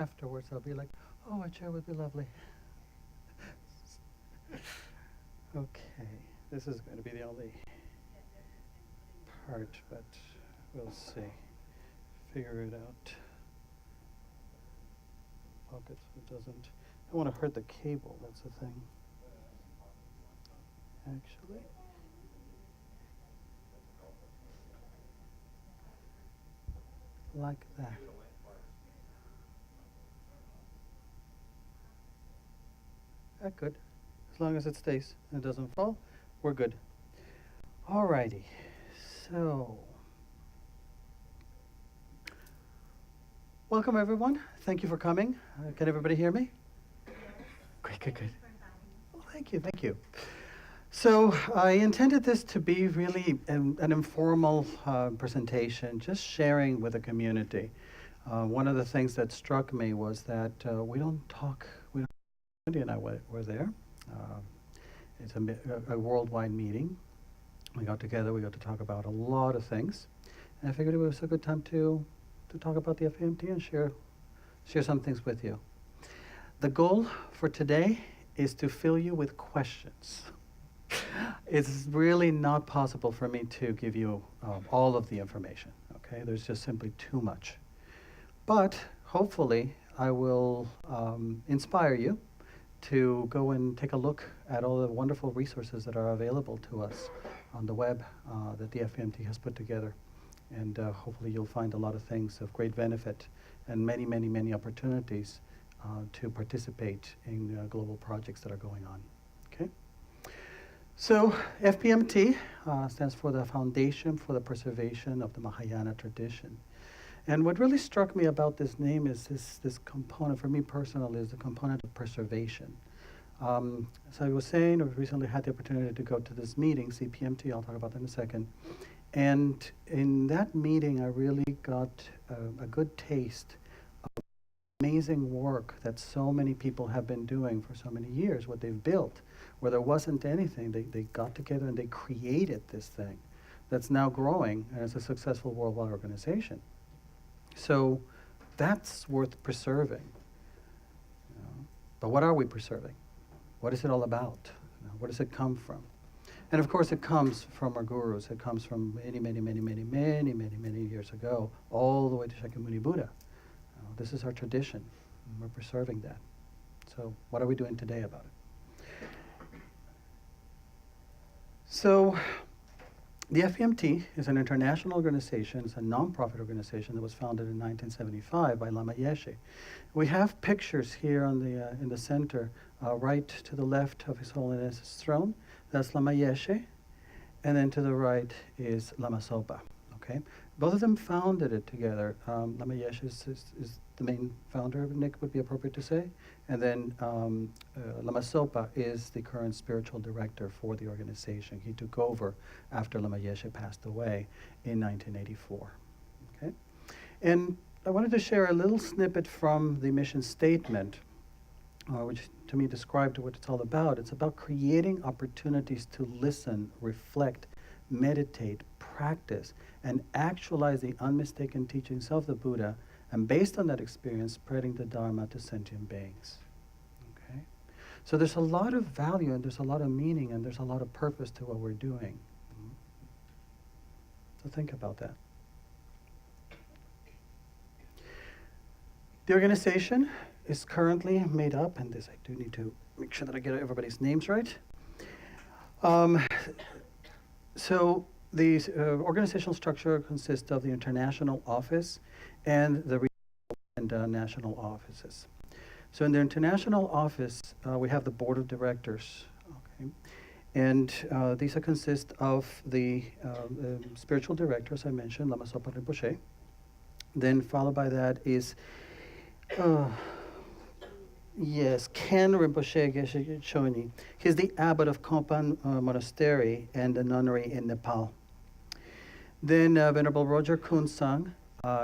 afterwards I'll be like, oh, a chair would be lovely. Okay, this is going to be the only part, but we'll see. Figure it out. Pocket so it doesn't. I want to hurt the cable, that's the thing. Actually. Like that. That's good. As long as it stays and it doesn't fall, we're good. Alrighty. So, welcome everyone. Thank you for coming. Can everybody hear me? Great, good, good. Well, thank you, thank you. So I intended this to be really an informal presentation, just sharing with the community. One of the things that struck me was that we don't talk, Wendy and I were there. It's a worldwide meeting. We got together, we got to talk about a lot of things. And I figured it was a good time to talk about the FPMT and share some things with you. The goal for today is to fill you with questions. It's really not possible for me to give you all of the information, okay? There's just simply too much. But hopefully I will inspire you to go and take a look at all the wonderful resources that are available to us on the web that the FPMT has put together. And hopefully you'll find a lot of things of great benefit and many, many, many opportunities to participate in global projects that are going on, okay? So FPMT stands for the Foundation for the Preservation of the Mahayana Tradition. And what really struck me about this name is this component, for me personally, is the component of preservation. So I was saying, I recently had the opportunity to go to this meeting, CPMT, I'll talk about that in a second. And in that meeting, I really got a good taste of amazing work that so many people have been doing for so many years, what they've built, where there wasn't anything. They got together and they created this thing that's now growing and is a successful worldwide organization. So that's worth preserving. You know? But what are we preserving? What is it all about? You know, where does it come from? And of course it comes from our gurus. It comes from many, many, many, many, many, many, many years ago, all the way to Shakyamuni Buddha. This is our tradition, and we're preserving that. So what are we doing today about it? So the FPMT is an international organization. It's a non-profit organization that was founded in 1975 by Lama Yeshe. We have pictures here on the in the center, right to the left of His Holiness's throne. That's Lama Yeshe, and then to the right is Lama Zopa. Okay, both of them founded it together. Lama Yeshe is the main founder, Nick would be appropriate to say, and then Lama Zopa is the current spiritual director for the organization. He took over after Lama Yeshe passed away in 1984. Okay, and I wanted to share a little snippet from the mission statement, which to me described what it's all about. It's about creating opportunities to listen, reflect, meditate, practice, and actualize the unmistaken teachings of the Buddha, and based on that experience, spreading the Dharma to sentient beings. Okay? So there's a lot of value, and there's a lot of meaning, and there's a lot of purpose to what we're doing. So think about that. The organization is currently made up, and this I do need to make sure that I get everybody's names right. So the organizational structure consists of the international office and the regional and national offices. So in the international office, we have the board of directors, okay? And these consist of the spiritual director, as I mentioned, Lama Zopa Rinpoche. Then followed by that is yes, Ken Rinpoche Geshe Choni. He's the abbot of Kopan Monastery and a nunnery in Nepal. Then Venerable Roger Kunsang,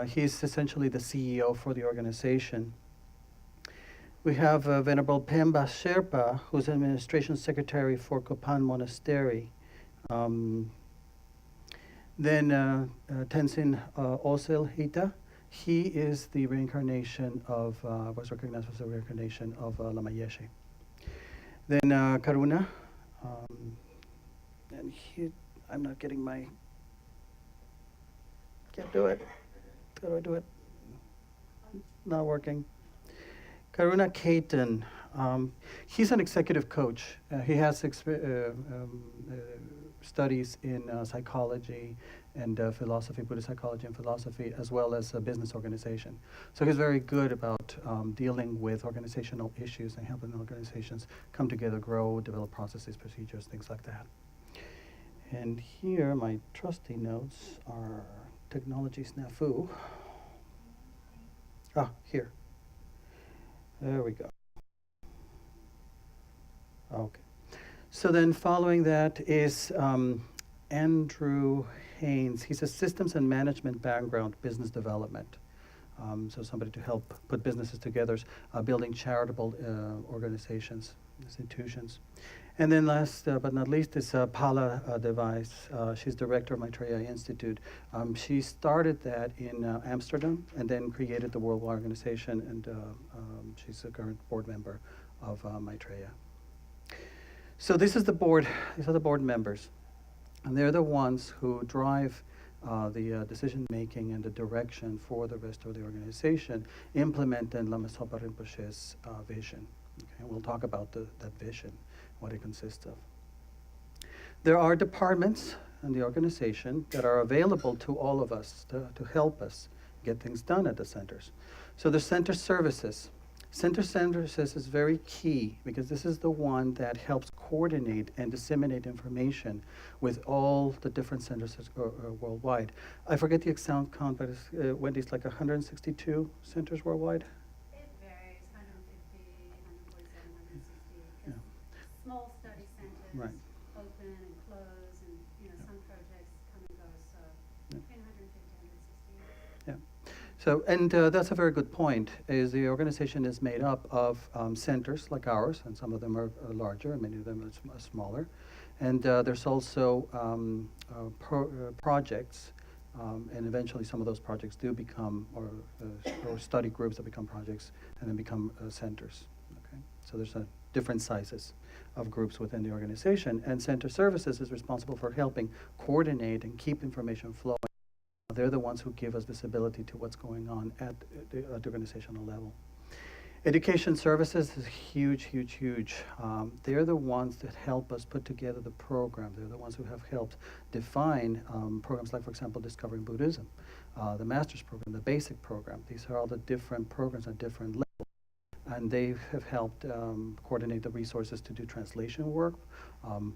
he's essentially the CEO for the organization. We have Venerable Pemba Sherpa, who's administration secretary for Kopan Monastery. Then Tenzin Osel Hita He is the reincarnation of, was recognized as the reincarnation of Lama Yeshe. Then Karuna, and I'm not getting my, can't do it. How do I do it? Not working. Karuna Ketan, he's an executive coach. He has studies in psychology and philosophy, Buddhist psychology and philosophy, as well as a business organization. So he's very good about dealing with organizational issues and helping organizations come together, grow, develop processes, procedures, things like that. And here, my trusty notes are technology snafu. Ah, here. There we go. Okay. So then following that is Andrew Haynes. He's a systems and management background, business development. So somebody to help put businesses together, building charitable organizations, institutions. And then last but not least is Paula Device. She's director of Maitreya Institute. She started that in Amsterdam and then created the worldwide organization, and she's a current board member of Maitreya. So this is the board. These are the board members. And they're the ones who drive the decision making and the direction for the rest of the organization, implementing Lama Zopa Rinpoche's vision. Okay, we'll talk about that vision, what it consists of. There are departments in the organization that are available to all of us to help us get things done at the centers. So the center services. Center services is very key because this is the one that helps coordinate and disseminate information with all the different centers worldwide. I forget the exact count, but Wendy's like 162 centers worldwide? It varies, 150, 147, 160. Yeah. Small study centers, right. Open and close, and some projects come and go, so between 150 and 160. Yeah. So, and that's a very good point, is the organization is made up of centers like ours, and some of them are larger, and many of them are smaller. And there's also projects, and eventually some of those projects do become, or study groups that become projects, and then become centers. Okay? So there's different sizes of groups within the organization, and center services is responsible for helping coordinate and keep information flowing. They're the ones who give us visibility to what's going on at the organizational level. Education services is huge, huge, huge. They're the ones that help us put together the program. They're the ones who have helped define programs like, for example, Discovering Buddhism, the Master's Program, the Basic Program. These are all the different programs at different levels. And they have helped coordinate the resources to do translation work,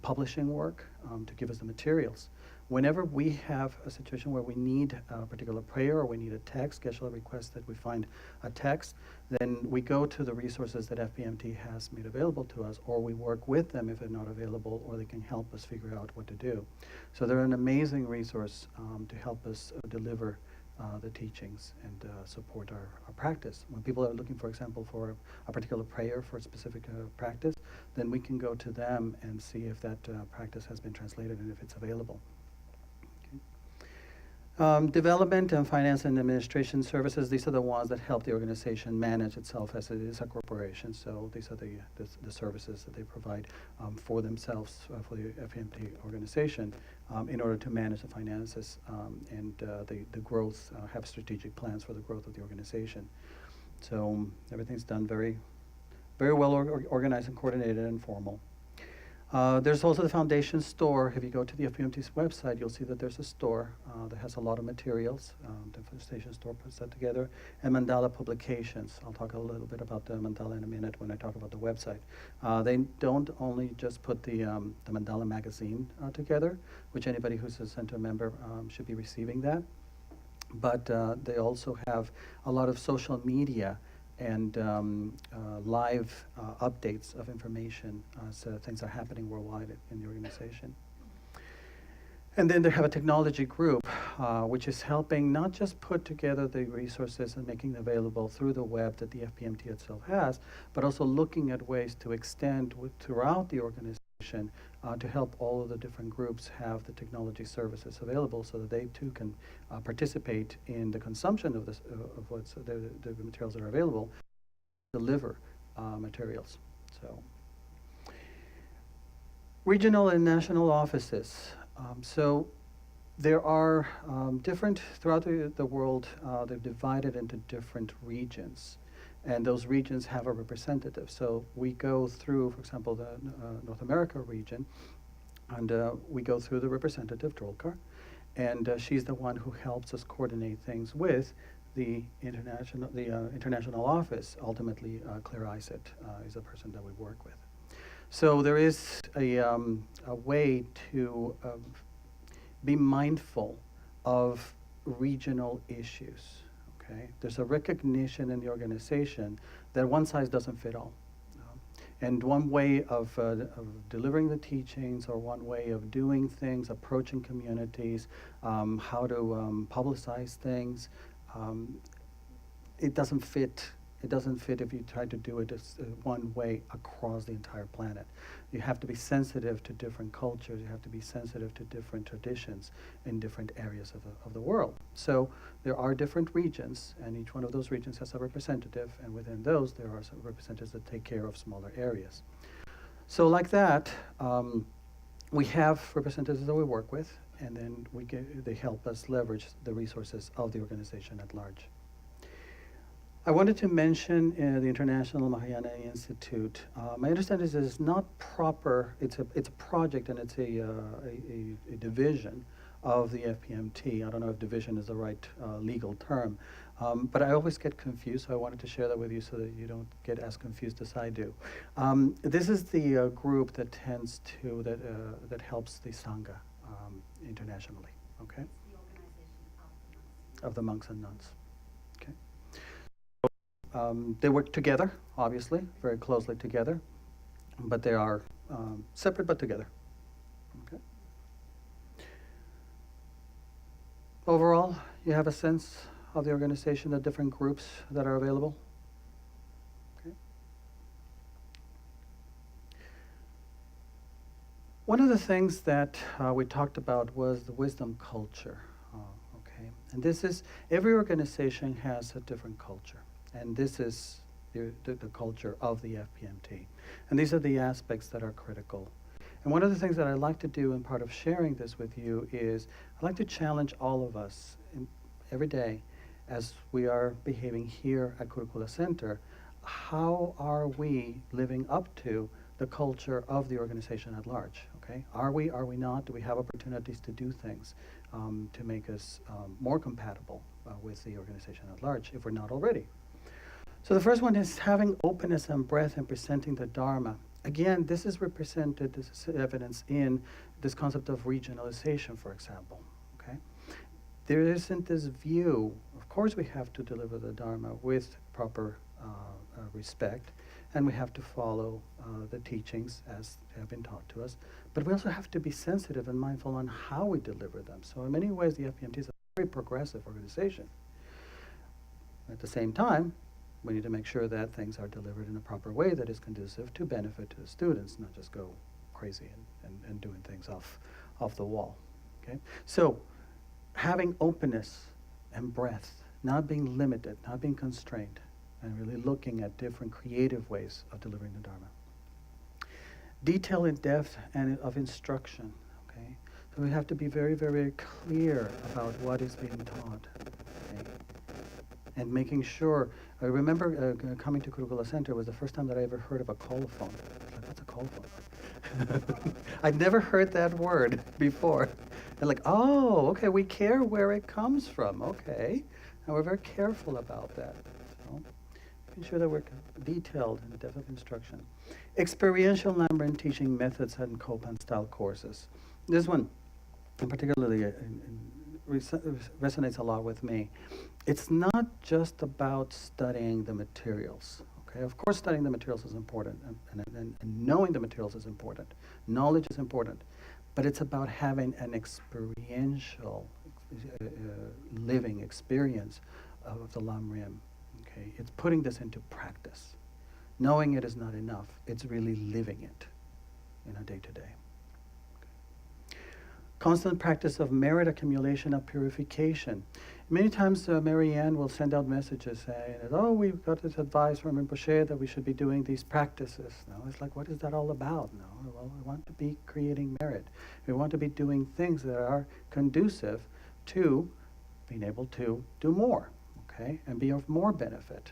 publishing work, to give us the materials. Whenever we have a situation where we need a particular prayer or we need a text, schedule a request that we find a text, then we go to the resources that FPMT has made available to us, or we work with them if they're not available, or they can help us figure out what to do. So they're an amazing resource to help us deliver the teachings and support our practice. When people are looking, for example, for a particular prayer for a specific practice, then we can go to them and see if that practice has been translated and if it's available. Development and finance and administration services, these are the ones that help the organization manage itself as it is a corporation. So these are the services that they provide for themselves, for the FPMT organization, in order to manage the finances and the growth, have strategic plans for the growth of the organization. So everything's done very, very well organized and coordinated and formal. There's also the foundation store. If you go to the FPMT's website, you'll see that there's a store that has a lot of materials. The foundation store puts that together. And Mandala Publications. I'll talk a little bit about the Mandala in a minute when I talk about the website. They don't only just put the Mandala magazine together, which anybody who's a center member should be receiving that. But they also have a lot of social media and live updates of information as things are happening worldwide in the organization. And then they have a technology group, which is helping not just put together the resources and making them available through the web that the FPMT itself has, but also looking at ways to extend throughout the organization to help all of the different groups have the technology services available so that they too can participate in the consumption of, of what's the materials that are available, deliver materials. So, regional and national offices. So there are different, throughout the world, they've divided into different regions. And those regions have a representative. So we go through, for example, the North America region, and we go through the representative, Drolkar, and she's the one who helps us coordinate things with the international office. Ultimately, Claire Isett is the person that we work with. So there is a way to be mindful of regional issues. Okay? There's a recognition in the organization that one size doesn't fit all. And one way of delivering the teachings, or one way of doing things, approaching communities, how to publicize things, it doesn't fit. It doesn't fit if you try to do it as one way across the entire planet. You have to be sensitive to different cultures. You have to be sensitive to different traditions in different areas of the world. So there are different regions, and each one of those regions has a representative, and within those there are some representatives that take care of smaller areas. So like that, we have representatives that we work with, and then they help us leverage the resources of the organization at large. I wanted to mention the International Mahayana Institute. My understanding is it's not proper. It's a project, and it's a division of the FPMT. I don't know if division is the right legal term, but I always get confused. So I wanted to share that with you so that you don't get as confused as I do. This is the group that tends to that helps the Sangha internationally. Okay. The organization of the monks and nuns. Okay. They work together, obviously, very closely together, but they are separate but together. Okay. Overall, you have a sense of the organization, the different groups that are available. Okay. One of the things that we talked about was the wisdom culture. Okay, and this is, every organization has a different culture. And this is the culture of the FPMT. And these are the aspects that are critical. And one of the things that I like to do in part of sharing this with you is I like to challenge all of us every day as we are behaving here at Kurukulla Center. How are we living up to the culture of the organization at large? Okay? Are we not? Do we have opportunities to do things to make us more compatible with the organization at large, if we're not already? So the first one is having openness and breadth and presenting the Dharma. Again, this is represented, this is evidence in this concept of regionalization, for example. Okay? There isn't this view, of course we have to deliver the Dharma with proper respect, and we have to follow the teachings as they have been taught to us, but we also have to be sensitive and mindful on how we deliver them. So in many ways, the FPMT is a very progressive organization. At the same time, we need to make sure that things are delivered in a proper way that is conducive to benefit to the students, not just go crazy and doing things off the wall. Okay? So having openness and breadth, not being limited, not being constrained, and really looking at different creative ways of delivering the Dharma. Detail in depth and of instruction. Okay? So we have to be very, very clear about what is being taught. Okay? And making sure, I remember coming to Kurukulla Center was the first time that I ever heard of a colophone. I was like, what's a colophone? I'd never heard that word before. And like, oh, okay, we care where it comes from, okay. And we're very careful about that. So making sure that we're detailed in the depth of instruction. Experiential Lamrim teaching methods and Kopan style courses. This one, in particularly, resonates a lot with me. It's not just about studying the materials. Okay, of course, studying the materials is important, and knowing the materials is important. Knowledge is important, but it's about having an experiential, living experience of the Lamrim. Okay, it's putting this into practice. Knowing it is not enough. It's really living it. in our day-to-day. Constant practice of merit accumulation of purification. Many times Marianne will send out messages saying, oh, we've got this advice from Rinpoche that we should be doing these practices. No, it's like, what is that all about? No, well, we want to be creating merit. We want to be doing things that are conducive to being able to do more, okay, and be of more benefit.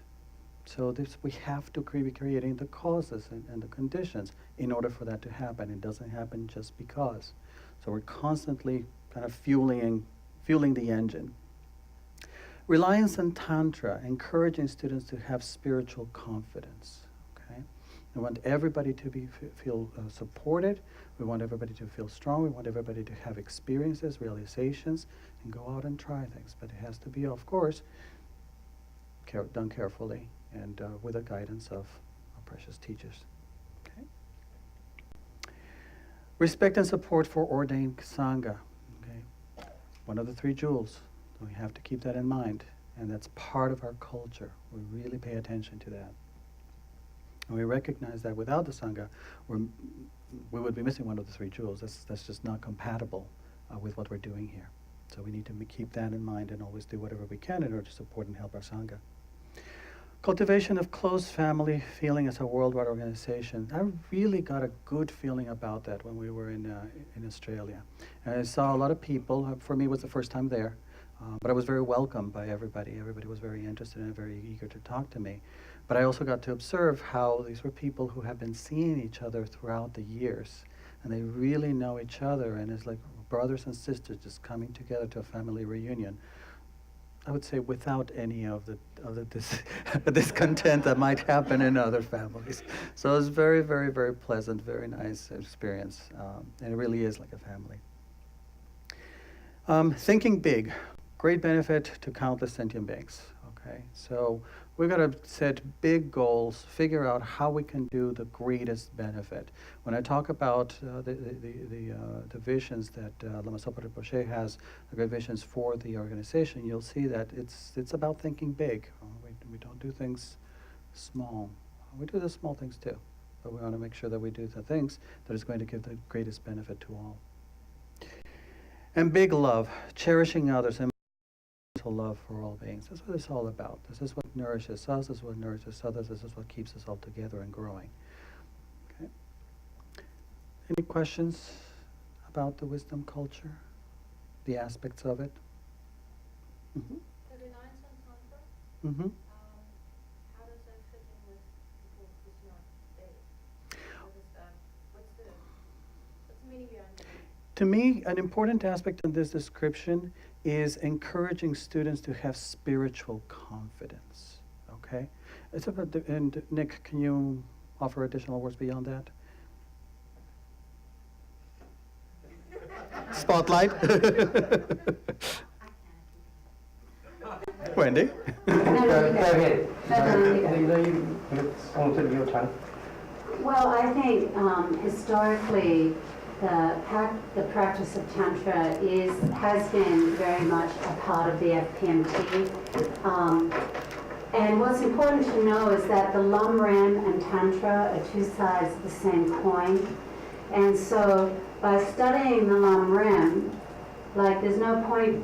So we have to be creating the causes and the conditions in order for that to happen. It doesn't happen just because. So we're constantly kind of fueling the engine. Reliance on Tantra, encouraging students to have spiritual confidence. Okay, we want everybody to feel supported. We want everybody to feel strong. We want everybody to have experiences, realizations, and go out and try things. But it has to be, of course, done carefully and with the guidance of our precious teachers. Okay. Respect and support for ordained Sangha. Okay, one of the three jewels. We have to keep that in mind, and that's part of our culture. We really pay attention to that. And we recognize that without the Sangha, we would be missing one of the three jewels. That's just not compatible with what we're doing here. So we need to keep that in mind and always do whatever we can in order to support and help our Sangha. Cultivation of close family feeling as a worldwide organization. I really got a good feeling about that when we were in Australia. And I saw a lot of people. For me, it was the first time there. But I was very welcomed by everybody. Everybody was very interested and very eager to talk to me. But I also got to observe how these were people who have been seeing each other throughout the years. And they really know each other. And it's like brothers and sisters just coming together to a family reunion. I would say without any of the discontent that might happen in other families. So it was very, very, very pleasant, very nice experience. And it really is like a family. Thinking big. Great benefit to countless sentient beings, okay? So we've got to set big goals, figure out how we can do the greatest benefit. When I talk about the visions that Lama Zopa Rinpoche has, the great visions for the organization, you'll see that it's about thinking big. We don't do things small. We do the small things too, but we want to make sure that we do the things that is going to give the greatest benefit to all. And big love, cherishing others, and love for all beings. That's what it's all about. This is what nourishes us. This is what nourishes others. This is what keeps us all together and growing. Okay. Any questions about the wisdom culture? The aspects of it? Mm-hmm. The reliance on Tantra, Mm-hmm. how does that fit in with people who's not faith? What's the meaning behind it? To me, an important aspect of this description is encouraging students to have spiritual confidence, okay? It's about and Nick, can you offer additional words beyond that? Spotlight. Wendy? Go ahead. It's only your turn. Well, I think historically, the practice of Tantra has been very much a part of the FPMT. And what's important to know is that the Lam Rim and Tantra are two sides of the same coin. And so by studying the Lam Rim, like there's no point,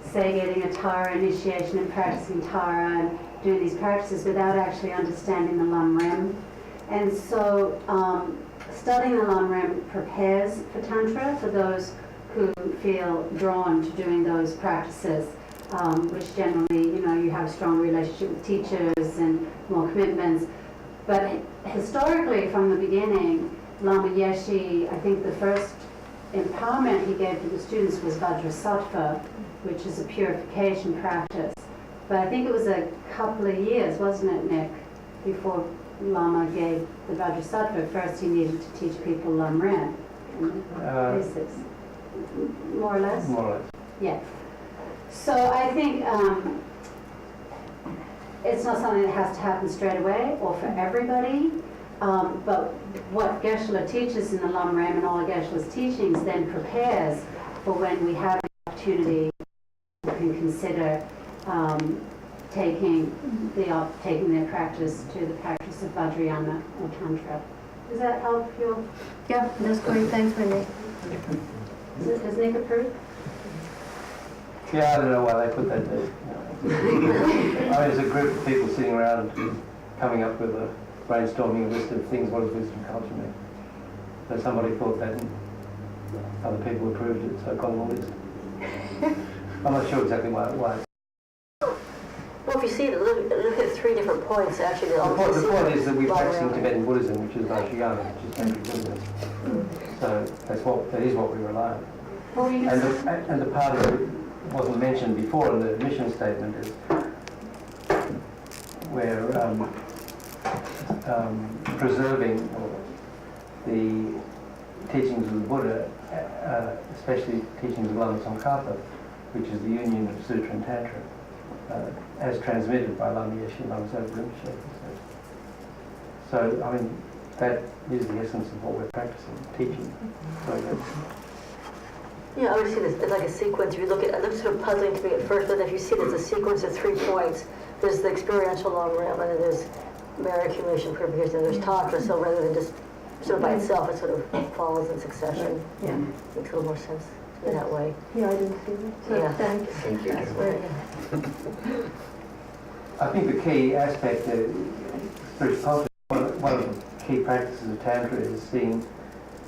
say getting a Tara initiation and practicing Tara and doing these practices without actually understanding the Lam Rim. And so studying the Lam Rim prepares for Tantra for those who feel drawn to doing those practices, which generally, you have a strong relationship with teachers and more commitments. But historically, from the beginning, Lama Yeshe, I think the first empowerment he gave to the students was Vajrasattva, which is a purification practice. But I think it was a couple of years, wasn't it, Nick, before Lama gave the Vajrasattva. First he needed to teach people Lam Rim and basics. More or less? More or less. Yeah. So I think it's not something that has to happen straight away or for everybody. But what Geshe-la teaches in the Lam Rim and all of Geshe-la's teachings then prepares for when we have the opportunity to consider taking their practice to the practice of Vajrayana or Tantra. Does that help you? Yeah, that's great. Thanks, Wendy. Does Nick approve? Yeah, I don't know why they put that there. I mean, there's a group of people sitting around coming up with a brainstorming a list of things, what does wisdom culture mean? So somebody thought that and other people approved it, so it got on the list. I'm not sure exactly why. Well, if you see it, look at 3 different points, actually. The point is that we're practicing Tibetan Buddhism, which is Vajrayana, which is tantric Buddhism. So that is what we rely on. And the part of it wasn't mentioned before in the mission statement is we're preserving the teachings of the Buddha, especially teachings of Lama Tsongkhapa, which is the union of Sutra and Tantra, as transmitted by Lama Yeshe, Lama Zopa Rinpoche. So, I mean, that is the essence of what we're practicing, teaching. So, yeah, I would see this as like a sequence. If you look at it, looks sort of puzzling to me at first, but if you see it as a sequence of 3 points, there's the experiential long realm, and then there's merit accumulation, purification, and there's tantra. So rather than just sort of by itself, it sort of follows in succession. Yeah. Makes a little more sense in that way. Yeah, I didn't see that. So Yeah. thank you. That's great. I think the key aspect of spiritual culture, one of the key practices of Tantra is seeing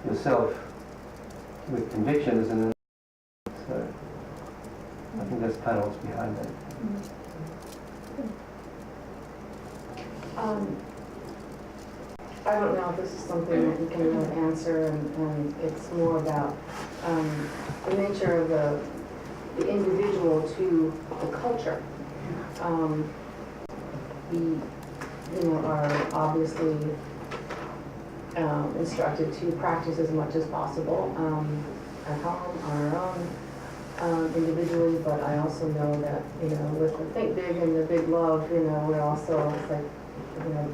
yourself with conviction as an. So I think that's kind of what's behind that. I don't know if this is something that you can really answer, and it's more about the nature of the individual to the culture. We, are obviously instructed to practice as much as possible at home, on our own, individually. But I also know that with the think big and the big love, we're also it's like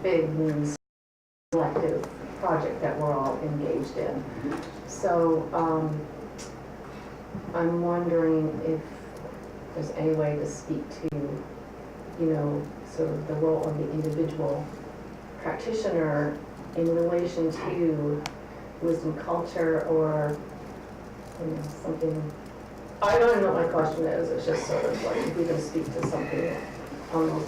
big means collective project that we're all engaged in. So I'm wondering if there's any way to speak to, sort of the role of the individual practitioner in relation to wisdom culture, or something. I don't know what my question is. It's just sort of like if we can speak to something along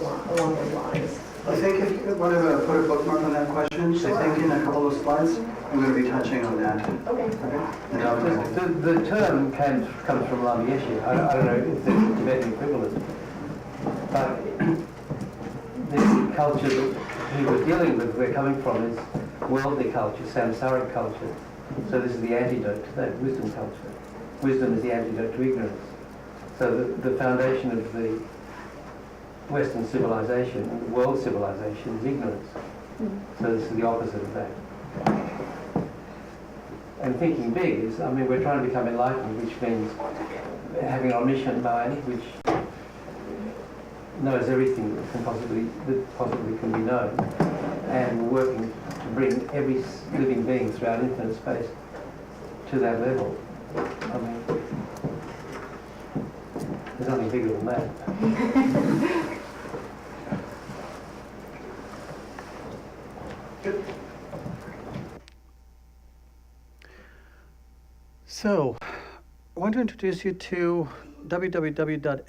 those lines. I think if you want to put a bookmark on that question, I think in a couple of slides, I'm going to be touching on that. Okay. The term comes from Lama Yeshe. I don't know if there's a Tibetan equivalent, but this culture that he was dealing with, we're coming from, is worldly culture, samsaric culture. So this is the antidote to that, wisdom culture. Wisdom is the antidote to ignorance. So the foundation of the Western civilization, world civilization, is ignorance. So this is the opposite of that. And thinking big is, we're trying to become enlightened, which means having an omniscient mind, which knows everything that possibly can be known, and working to bring every living being throughout infinite space to that level. There's nothing bigger than that. So, I want to introduce you to www.fpmt.org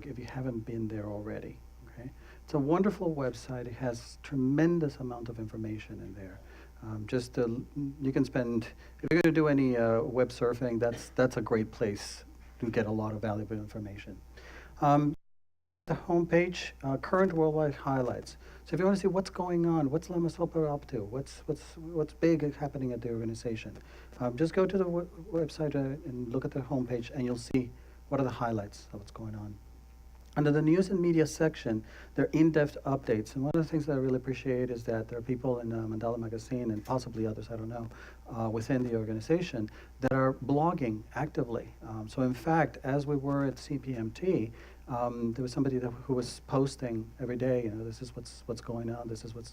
if you haven't been there already. Okay, it's a wonderful website. It has tremendous amount of information in there. You can spend, if you're going to do any web surfing, that's a great place to get a lot of valuable information. The homepage, current worldwide highlights. So if you want to see what's going on, what's Lama Zopa up to, what's big happening at the organization, just go to the website and look at the homepage, and you'll see what are the highlights of what's going on. Under the news and media section, there are in-depth updates, and one of the things that I really appreciate is that there are people in Mandala Magazine and possibly others, I don't know, within the organization that are blogging actively. So in fact, as we were at CPMT, there was somebody who was posting every day, this is what's going on, this is what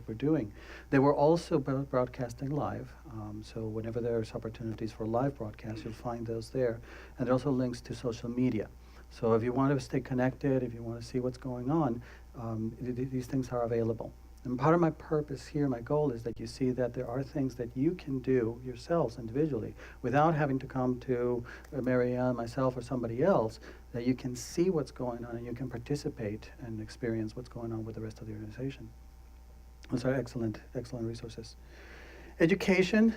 we're doing. They were also broadcasting live, so whenever there's opportunities for live broadcasts, you'll find those there. And there are also links to social media. So if you want to stay connected, if you want to see what's going on, these things are available. And part of my purpose here, my goal is that you see that there are things that you can do yourselves individually without having to come to Marianne, myself, or somebody else, that you can see what's going on and you can participate and experience what's going on with the rest of the organization. Those are excellent, excellent resources. Education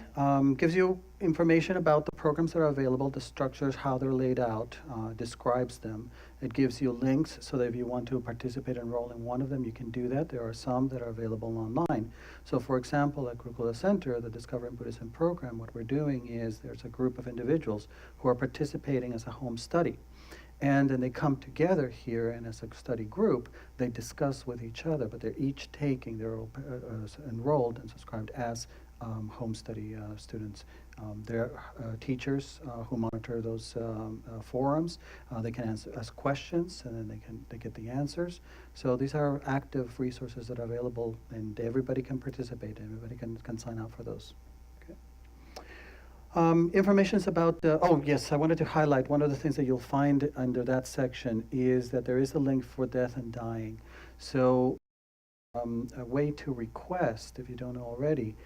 gives you information about the programs that are available, the structures, how they're laid out, describes them. It gives you links so that if you want to participate and enroll in one of them, you can do that. There are some that are available online. So for example, at Kurukulla Center, the Discovering Buddhism program, what we're doing is there's a group of individuals who are participating as a home study. And then they come together here, and as a study group, they discuss with each other, but they're each taking, they're enrolled and subscribed as home study students. There are teachers who monitor those forums. They can ask questions, and then they get the answers. So these are active resources that are available, and everybody can participate. Everybody can sign up for those. Information is about, oh yes, I wanted to highlight one of the things that you'll find under that section is that there is a link for death and dying. So a way to request, if you don't know already,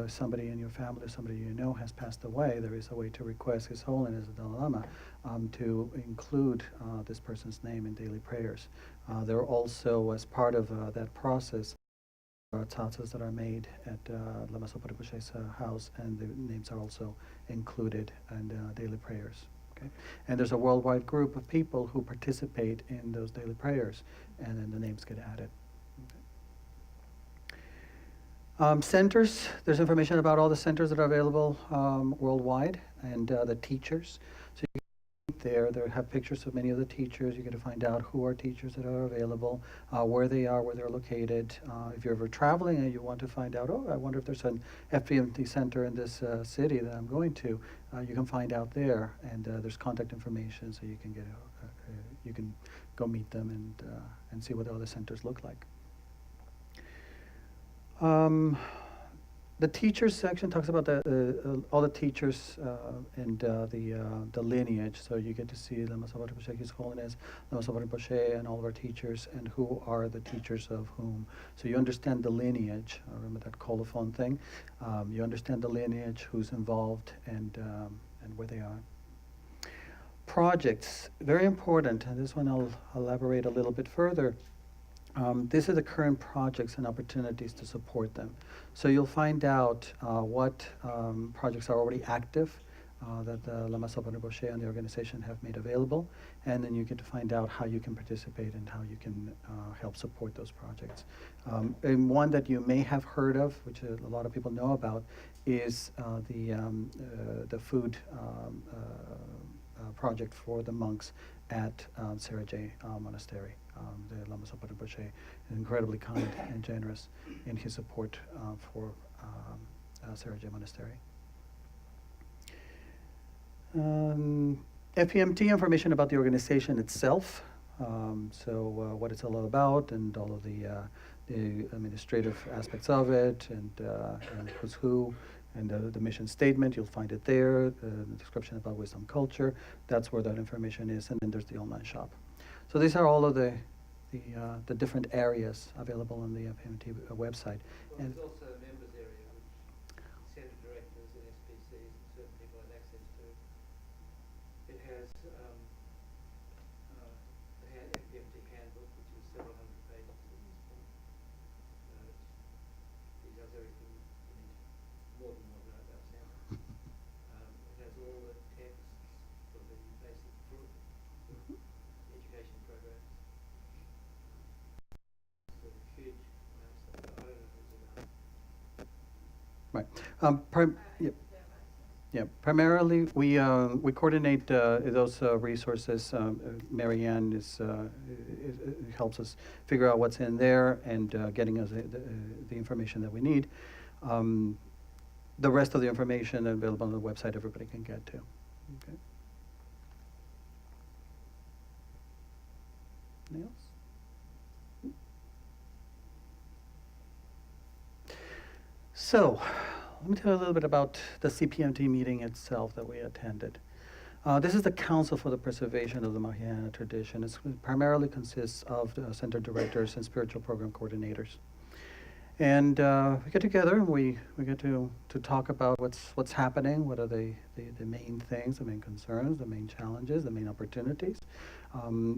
somebody in your family, somebody you know has passed away, there is a way to request His Holiness the Dalai Lama to include this person's name in daily prayers. There are also, as part of that process, tatsas that are made at Lama Zopa Rinpoche's house, and the names are also included in daily prayers. Okay? And there's a worldwide group of people who participate in those daily prayers, and then the names get added. Centers, there's information about all the centers that are available worldwide, and the teachers. So you can there have pictures of many of the teachers. You get to find out who are teachers that are available, where they are, where they're located. If you're ever traveling and you want to find out, oh, I wonder if there's an FPMT center in this city that I'm going to, you can find out there, and there's contact information, so you can get you can go meet them and see what the other centers look like. The teachers section talks about all the teachers and the lineage. So you get to see Lama Zopa Rinpoche, His Holiness, Lama Zopa Rinpoche, and all of our teachers, and who are the teachers of whom. So you understand the lineage. Remember that colophon thing? You understand the lineage, who's involved, and where they are. Projects, very important, and this one I'll elaborate a little bit further. These are the current projects and opportunities to support them. So you'll find out what projects are already active that the Lama Zopa Rinpoche and the organization have made available, and then you get to find out how you can participate and how you can help support those projects. And one that you may have heard of, which a lot of people know about, is the food project for the monks at Serajay Monastery. The Lama Zopa Rinpoche is incredibly kind and generous in his support for Serajay Monastery. FPMT information about the organization itself, so what it's all about and all of the administrative aspects of it, and who's who, and the mission statement, you'll find it there, the description about wisdom culture, that's where that information is, and then there's the online shop. So these are all of the different areas available on the FPMT website. Well, there's also a members area, which center directors and SPCs and certain people have access to. It has FPMT handbook, which is several hundred pages at this point. It does everything you need more than know about center. It has all the texts for the basic education programs. Huge amounts of, I don't know who's enough. Right. Primarily, we coordinate those resources. Marianne helps us figure out what's in there and getting us the information that we need. The rest of the information available on the website, everybody can get to. Okay. Anything else? So, let me tell you a little bit about the CPMT meeting itself that we attended. This is the Council for the Preservation of the Mahayana Tradition. It primarily consists of center directors and spiritual program coordinators. And we get together and we get to talk about what's happening, what are the main things, the main concerns, the main challenges, the main opportunities.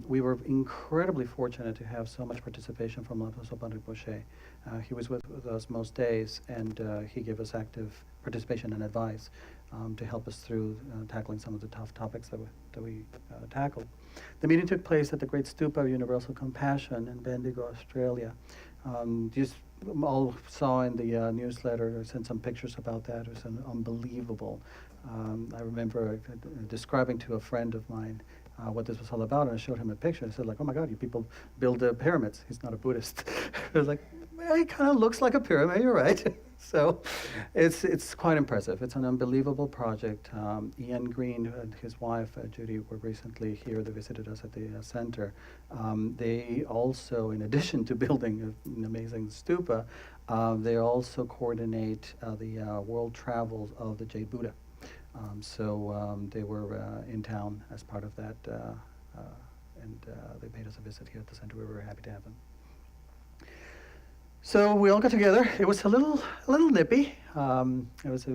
We were incredibly fortunate to have so much participation from Ribush. He was with us most days, and he gave us active participation and advice to help us through tackling some of the tough topics that we tackled. The meeting took place at the Great Stupa of Universal Compassion in Bendigo, Australia. Just all saw in the newsletter, I sent some pictures about that. It was unbelievable. I remember describing to a friend of mine what this was all about, and I showed him a picture. I said, like, oh my God, you people build pyramids. He's not a Buddhist. I was like, well, it kind of looks like a pyramid, you're right. So it's quite impressive. It's an unbelievable project. Ian Green and his wife, Judy, were recently here. They visited us at the center. They also, in addition to building an amazing stupa, they also coordinate the world travels of the Jade Buddha. So they were in town as part of that, and they paid us a visit here at the center. We were very happy to have them. So we all got together. It was a little nippy. It was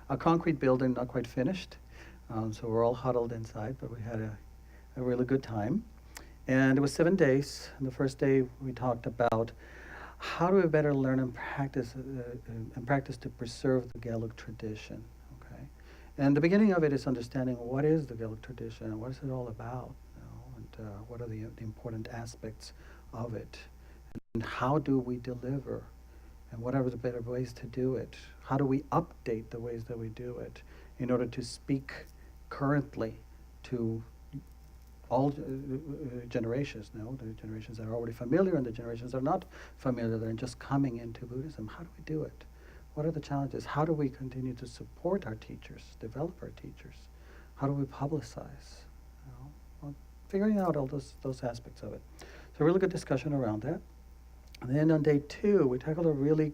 a concrete building, not quite finished. So we're all huddled inside, but we had a really good time. And it was 7 days. And the first day we talked about how do we better learn and practice to preserve the Gelug tradition. Okay, and the beginning of it is understanding what is the Gelug tradition and what is it all about, and what are the important aspects of it. And how do we deliver? And what are the better ways to do it? How do we update the ways that we do it in order to speak currently to all generations? No, the generations that are already familiar and the generations that are not familiar, that are just coming into Buddhism. How do we do it? What are the challenges? How do we continue to support our teachers, develop our teachers? How do we publicize? Well, figuring out all those aspects of it. So a really good discussion around that. And then on day 2, we tackled a really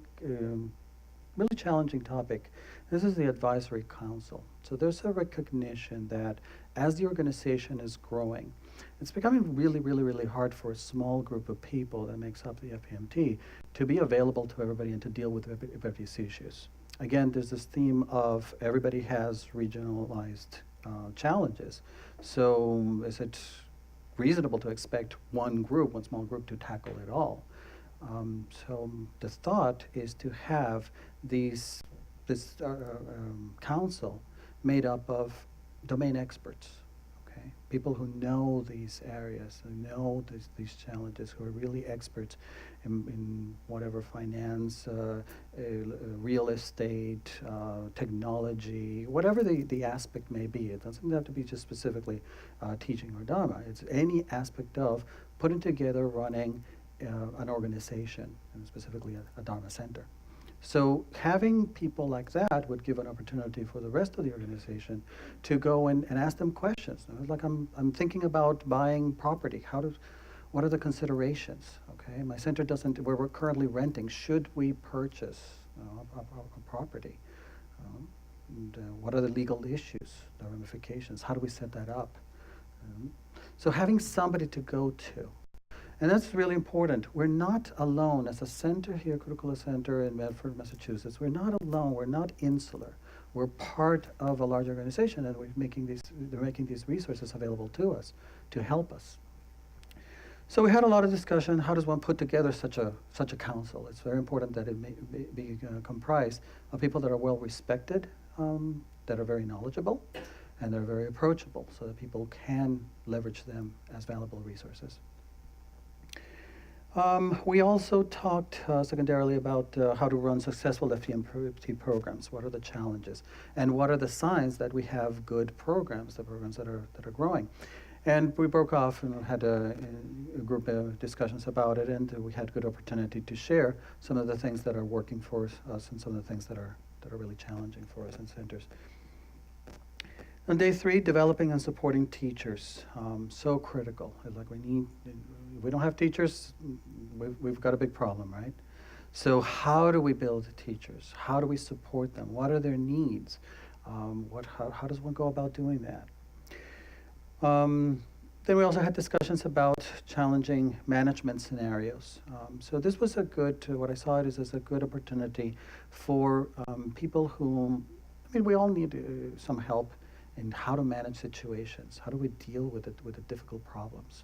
challenging topic. This is the advisory council. So there's a recognition that as the organization is growing, it's becoming really hard for a small group of people that makes up the FPMT to be available to everybody and to deal with everybody's issues. Again, there's this theme of everybody has regionalized challenges. So is it reasonable to expect one small group to tackle it all? So the thought is to have this council made up of domain experts, okay? People who know these areas, who know these challenges, who are really experts in whatever finance, real estate, technology, whatever the aspect may be. It doesn't have to be just specifically teaching or Dharma. It's any aspect of putting together, running an organization, and specifically a Dharma center. So having people like that would give an opportunity for the rest of the organization to go and ask them questions. Like I'm thinking about buying property. What are the considerations? Okay, my center where we're currently renting, should we purchase a property? And what are the legal issues, the ramifications? How do we set that up? So having somebody to go to. And that's really important. We're not alone. As a center here, Kurukulla Center in Medford, Massachusetts, we're not alone. We're not insular. We're part of a large organization, and they're making these resources available to us to help us. So we had a lot of discussion. How does one put together such a council? It's very important that it may be comprised of people that are well respected, that are very knowledgeable, and they're very approachable, so that people can leverage them as valuable resources. We also talked secondarily about how to run successful FPMT programs. What are the challenges? And what are the signs that we have good programs, the programs that are growing? And we broke off and had a group of discussions about it, and we had good opportunity to share some of the things that are working for us and some of the things that are really challenging for us in centers. On day 3, developing and supporting teachers, so critical. Like we don't have teachers, we've got a big problem, right? So how do we build teachers? How do we support them? What are their needs? How does one go about doing that? Then we also had discussions about challenging management scenarios. So this was a good, what I saw it as a good opportunity for people who, I mean, we all need some help in how to manage situations. How do we deal with the difficult problems?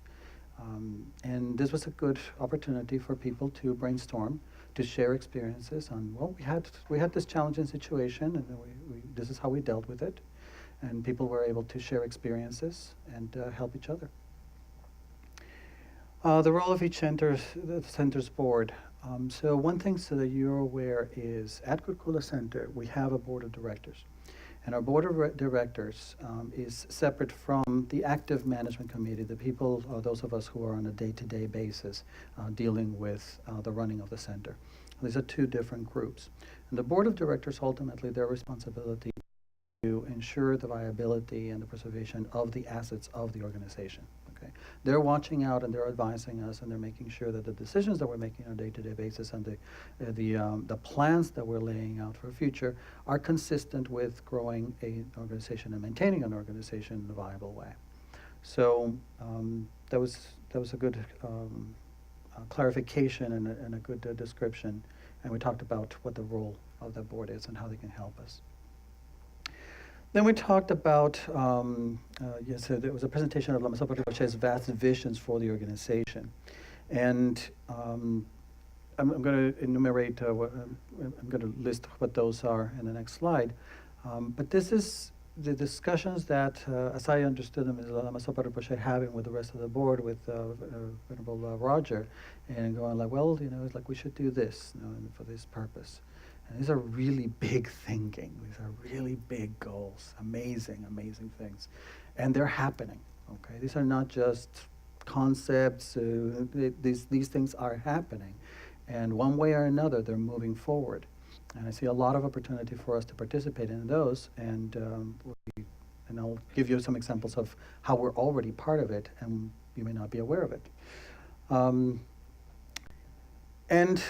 And this was a good opportunity for people to brainstorm, to share experiences on, well, we had this challenging situation, and then this is how we dealt with it. And people were able to share experiences and help each other. The role of each the center's board. So one thing so that you're aware is at Kurukulla Center, we have a board of directors. And our board of directors is separate from the active management committee, the people, those of us who are on a day-to-day basis dealing with the running of the center. These are two different groups. And the board of directors, ultimately, their responsibility to ensure the viability and the preservation of the assets of the organization. Okay, they're watching out and they're advising us and they're making sure that the decisions that we're making on a day-to-day basis and the plans that we're laying out for the future are consistent with growing an organization and maintaining an organization in a viable way. So that was a good clarification and a good description, and we talked about what the role of the board is and how they can help us. Then we talked about, yes, there was a presentation of Lama Zopa Rinpoche's vast visions for the organization. And I'm going to enumerate, I'm going to list what those are in the next slide. But this is the discussions that, as I understood them, is Lama Zopa Rinpoche having with the rest of the board, with Venerable Roger, and going like, well, you know, it's like we should do this, you know, for this purpose. And these are really big thinking. These are really big goals. Amazing, amazing things. And they're happening, okay? These are not just concepts. These things are happening. And one way or another, they're moving forward. And I see a lot of opportunity for us to participate in those. And I'll give you some examples of how we're already part of it, and you may not be aware of it. And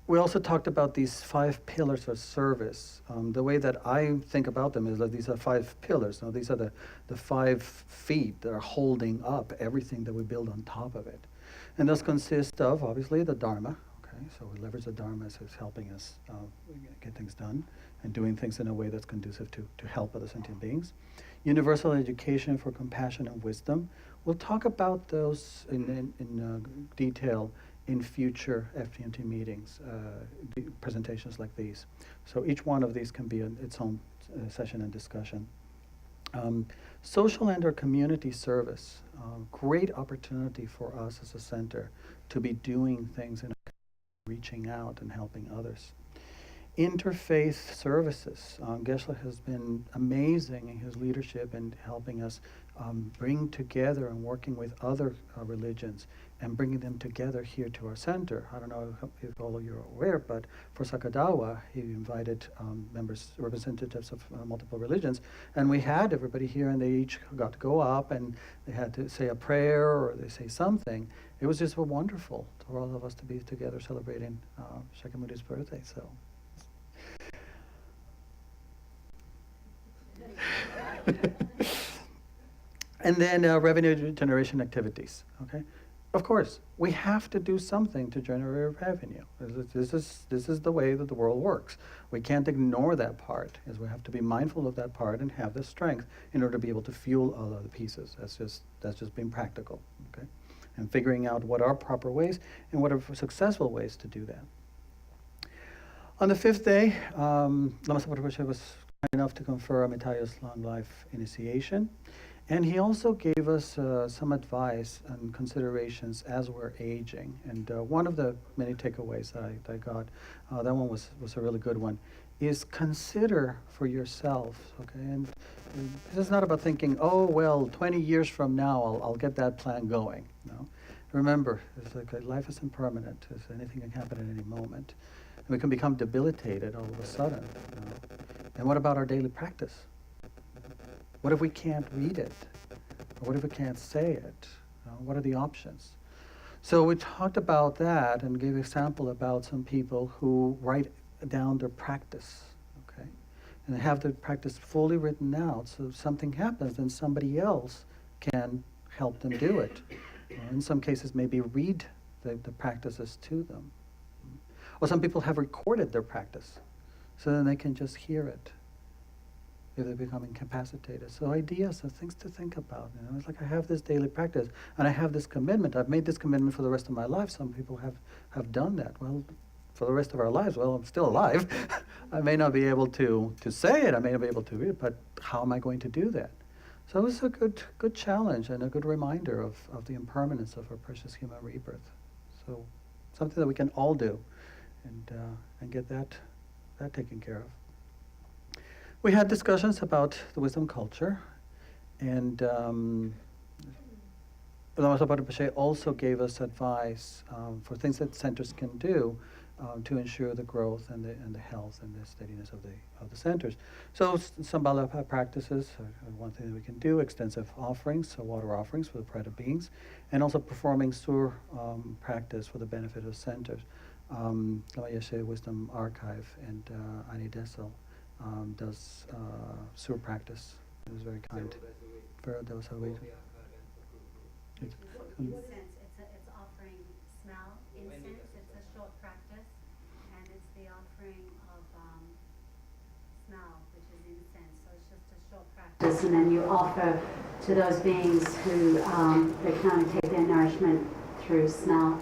we also talked about these 5 pillars of service. The way that I think about them is that these are 5 pillars. Now, these are the 5 feet that are holding up everything that we build on top of it. And those consist of, obviously, the Dharma. Okay, so we leverage the Dharma as helping us get things done and doing things in a way that's conducive to help other sentient beings. Universal education for compassion and wisdom. We'll talk about those in detail in future FPMT meetings, presentations like these. So each one of these can be its own session and discussion. Social and or community service, great opportunity for us as a center to be doing things and reaching out and helping others. Interfaith services. Geshe has been amazing in his leadership and helping us bring together and working with other religions and bringing them together here to our center. I don't know if all of you are aware, but for Sakadawa, he invited representatives of multiple religions, and we had everybody here, and they each got to go up, and they had to say a prayer or they say something. It was just wonderful for all of us to be together celebrating Shakyamuni's birthday. So. And then revenue generation activities, okay? Of course, we have to do something to generate revenue. This is the way that the world works. We can't ignore that part, as we have to be mindful of that part and have the strength in order to be able to fuel all other pieces. That's just being practical, okay? And figuring out what are proper ways and what are successful ways to do that. On the 5th day, Lama Zopa Rinpoche was kind enough to confer Amitaya's long life initiation. And he also gave us some advice and considerations as we're aging. And one of the many takeaways that I got, that one was a really good one, is consider for yourself, okay? And this is not about thinking, oh, well, 20 years from now, I'll get that plan going. No. Remember, it's like life is impermanent. Anything can happen at any moment. And we can become debilitated all of a sudden. You know? And what about our daily practice? What if we can't read it? Or what if we can't say it? What are the options? So we talked about that and gave an example about some people who write down their practice, okay? And they have their practice fully written out, so if something happens, then somebody else can help them do it. In some cases, maybe read the practices to them. Or some people have recorded their practice, so then they can just hear it if they become incapacitated. So ideas are things to think about. You know, it's like I have this daily practice, and I have this commitment. I've made this commitment for the rest of my life. Some people have done that. Well, for the rest of our lives, well, I'm still alive. I may not be able to say it. I may not be able to read it, but how am I going to do that? So it was a good challenge and a good reminder of the impermanence of our precious human rebirth. So something that we can all do and get that taken care of. We had discussions about the wisdom culture, and Lama Zopa Rinpoche also gave us advice for things that centers can do to ensure the growth and the health and the steadiness of the centers. So Sambhala practices are one thing that we can do, extensive offerings, so water offerings for the pride of beings, and also performing sur practice for the benefit of centers. Lama Yeshe Wisdom Archive and Ani Dessel does sur practice. It was very kind. That was how we. Incense, it's offering smell, incense, it's a short practice, and it's the offering of smell, which is incense, so it's just a short practice. And then you offer to those beings who they can only take their nourishment through smell.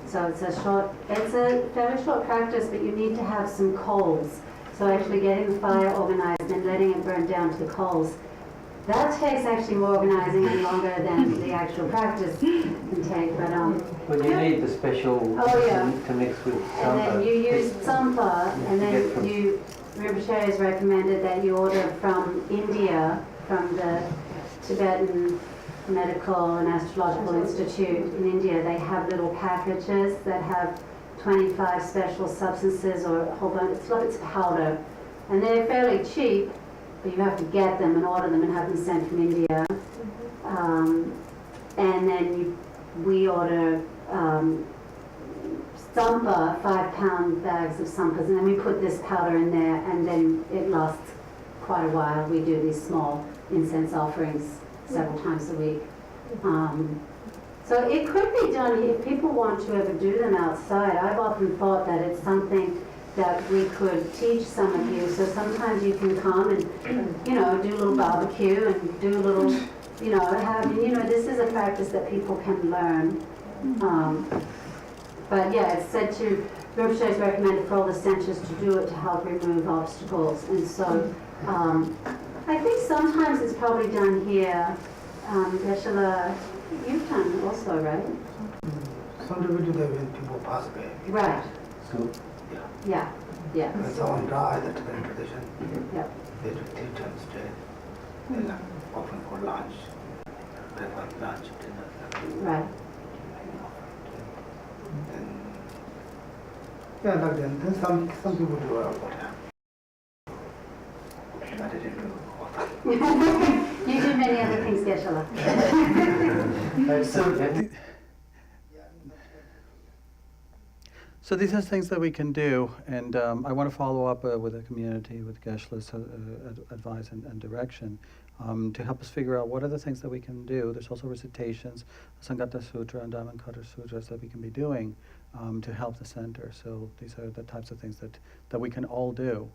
So it's a very short practice, but you need to have some coals. So actually getting the fire organized and letting it burn down to the coals. That takes actually more organizing and longer than the actual practice can take, but Well, you need the special to mix with and samba. then you use sampa, and then Rinpoche has recommended that you order from India, from the Tibetan Medical and Astrological Institute in India. They have little packages that have 25 special substances or a whole bunch. It's powder, and they're fairly cheap. But you have to get them and order them and have them sent from India. And then we order sampa, 5-pound bags of sampas, and then we put this powder in there, and then it lasts quite a while. We do these small incense offerings several times a week. So it could be done if people want to ever do them outside. I've often thought that it's something that we could teach some of you. So sometimes you can come and, do a little barbecue and do a little, this is a practice that people can learn. But yeah, it's said to, Rinpoche has recommended for all the centers to do it to help remove obstacles. And so I think sometimes it's probably done here. Geshe-la, you've done also, right? Sometimes we do that when people pass away. Right. So, Yeah. When someone dies, that's the tradition. Yep. They do 3 times a day. They like often for lunch. Breakfast, lunch, dinner. Right. And like then some people do it all the time. But I didn't do all that. You do many other things, Geshe-la. So these are things that we can do, and I want to follow up with the community, with Geshe-la's advice and direction, to help us figure out what are the things that we can do. There's also recitations, Sangata Sutra and Dhammapada Sutras that we can be doing to help the center. So these are the types of things that we can all do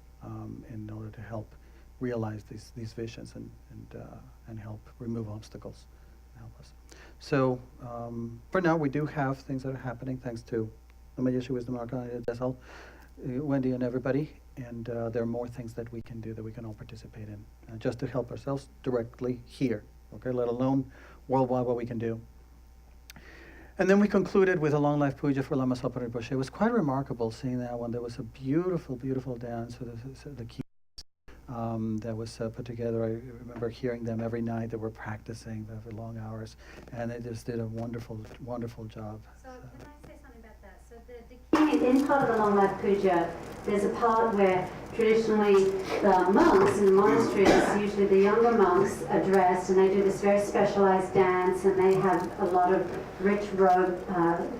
in order to help realize these visions and help remove obstacles, help us. So for now, we do have things that are happening thanks to the Yeshe Wisdom Archive, Dessel, Wendy, and everybody. And there are more things that we can do that we can all participate in, just to help ourselves directly here, okay? Let alone worldwide what we can do. And then we concluded with a long life puja for Lama Zopa Rinpoche. It was quite remarkable seeing that one. There was a beautiful, beautiful dance with the keys that was put together. I remember hearing them every night. They were practicing for long hours, and they just did a wonderful, wonderful job. So can I say something about that? So the key in part of the long life puja, there's a part where traditionally the monks in the monasteries, usually the younger monks, are dressed and they do this very specialized dance, and they have a lot of rich robe,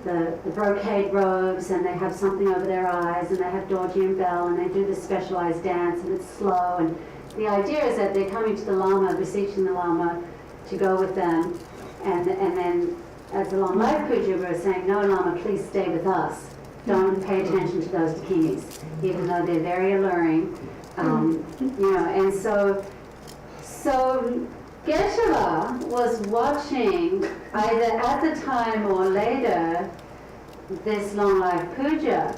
the brocade robes, and they have something over their eyes, and they have dorji and bell, and they do this specialized dance, and it's slow. And the idea is that they're coming to the Lama, beseeching the Lama to go with them And then as the long life puja, we were saying, no, Lama, please stay with us. Don't pay attention to those dakinis, even though they're very alluring. And so Geshe-la was watching, either at the time or later, this long life puja.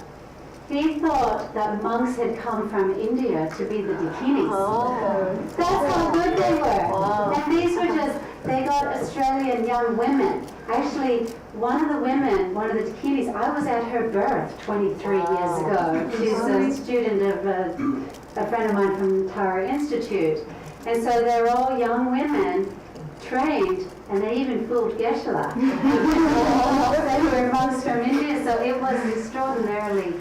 He thought that monks had come from India to be the dakinis. Oh. That's how good they were. Wow. And these were they got Australian young women. Actually, one of the dakinis, I was at her birth 23 years ago. She's a student of a friend of mine from Tara Institute. And so they're all young women, trained, and they even fooled Geshe-la. They were monks from India, so it was extraordinarily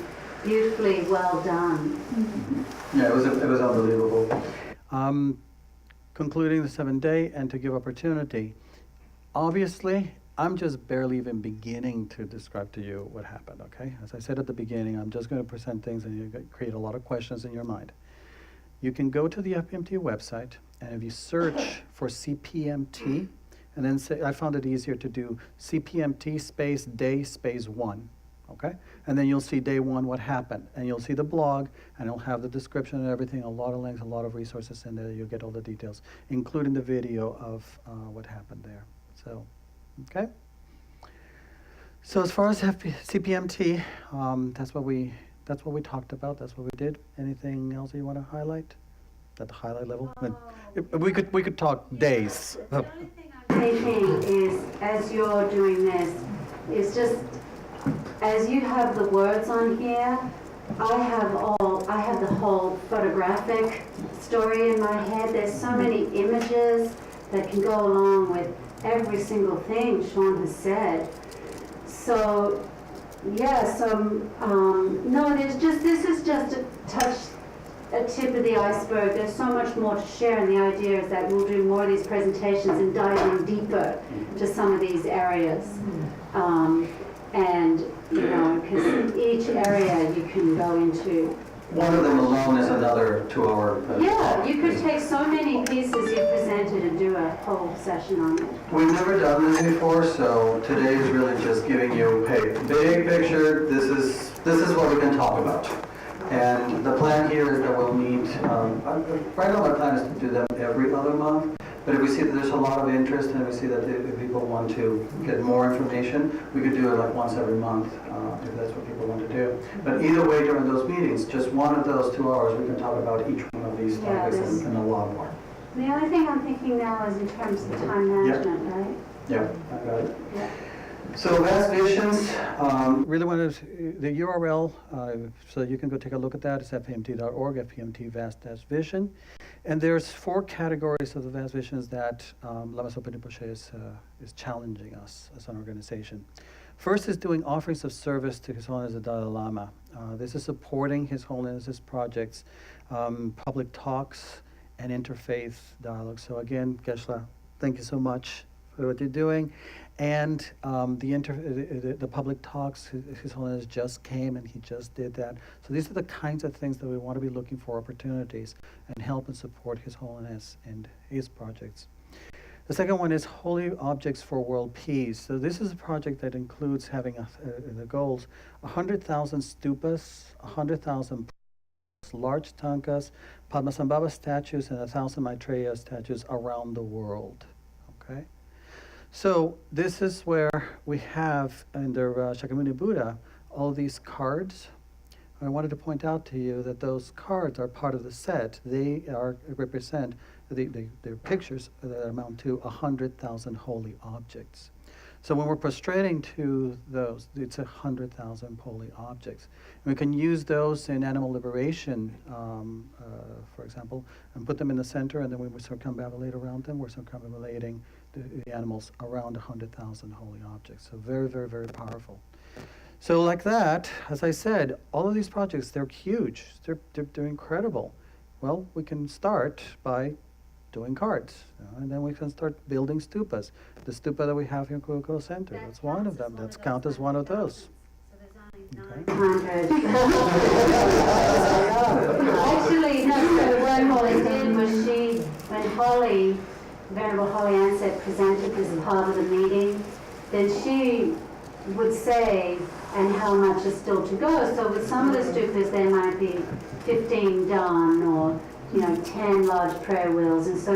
beautifully well done. Yeah, it was unbelievable. Concluding the 7th day and to give opportunity. Obviously, I'm just barely even beginning to describe to you what happened, okay? As I said at the beginning, I'm just going to present things and you create a lot of questions in your mind. You can go to the FPMT website, and if you search for CPMT, and then say, I found it easier to do CPMT space day space 1, okay? And then you'll see day 1 what happened, and you'll see the blog, and it'll have the description and everything, a lot of links, a lot of resources in there. You'll get all the details, including the video of what happened there. So, okay? So as far as CPMT, that's what we talked about. That's what we did. Anything else you want to highlight at the highlight level? We could talk days. The only thing I'm thinking is, as you're doing this, is just as you have the words on here, I have the whole photographic story in my head. There's so many images that can go along with every single thing Sean has said. So, yeah, no, this is just a tip of the iceberg. There's so much more to share, and the idea is that we'll do more of these presentations and dive in deeper to some of these areas. And, because each area you can go into. One of them alone is another 2-hour. Yeah, you could take so many pieces you presented and do a whole session on it. We've never done this before, so today is really just giving you, hey, big picture, this is what we can talk about. And the plan here is that we'll meet, right now my plan is to do them every other month, but if we see that there's a lot of interest and we see that if people want to get more information, we could do it like once every month, if that's what people want to do. But either way, during those meetings, just one of those 2 hours, we can talk about each one of these topics and a lot more. The only thing I'm thinking now is in terms of time management, right? Yeah, I got it. Yeah. So Vast Visions, really wanted the URL, so you can go take a look at that. It's fpmt.org, FPMT Vast-Vision. And there's 4 categories of the Vast Visions that Lama Zopa Rinpoche is challenging us as an organization. First is doing offerings of service to His Holiness the Dalai Lama. This is supporting His Holiness's projects, public talks, and interfaith dialogue. So again, Geshe-la, thank you so much for what you're doing. And the public talks, His Holiness just came and he just did that. So these are the kinds of things that we want to be looking for opportunities and help and support His Holiness and his projects. The second one is Holy Objects for World Peace. So this is a project that includes having the goals, 100,000 stupas, 100,000 large tankas, Padmasambhava statues, and 1,000 Maitreya statues around the world. Okay? So this is where we have under Shakyamuni Buddha all these cards. I wanted to point out to you that those cards are part of the set. They represent they're pictures that amount to 100,000 holy objects. So when we're prostrating to those, it's 100,000 holy objects. And we can use those in animal liberation, for example, and put them in the center, and then when we circumambulate around them, we're circumambulating the animals around 100,000 holy objects. So very, very, very powerful. So like that, as I said, all of these projects, they're huge. They're incredible. Well, we can start by doing cards, and then we can start building stupas. The stupa that we have here in Kurukulla Center, that's one of them. That's count as one of those. So there's only 900. Actually, no, so what Holly did was when Holly Venerable Holly Ansett presented this part of the meeting, then she would say, and how much is still to go. So with some of the stupas, there might be 15 done, or 10 large prayer wheels, and so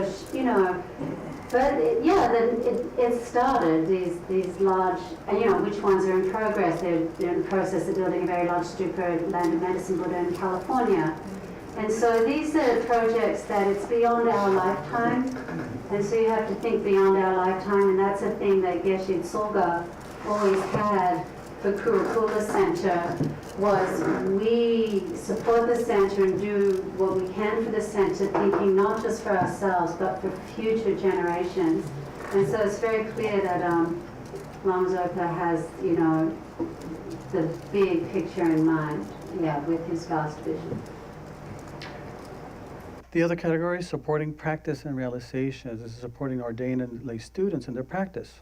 but it started these large, which ones are in progress. They're in the process of building a very large stupa at Land of Medicine Buddha in California. And so these are projects that it's beyond our lifetime, and so you have to think beyond our lifetime, and that's a thing that Geshe Tsoga always had for Kurukulla Center, was we support the center and do what we can for the center, thinking not just for ourselves, but for future generations. And so it's very clear that Lama Zopa has, the big picture in mind, with his vast vision. The other category is supporting practice and realization. This is supporting ordained and lay students in their practice.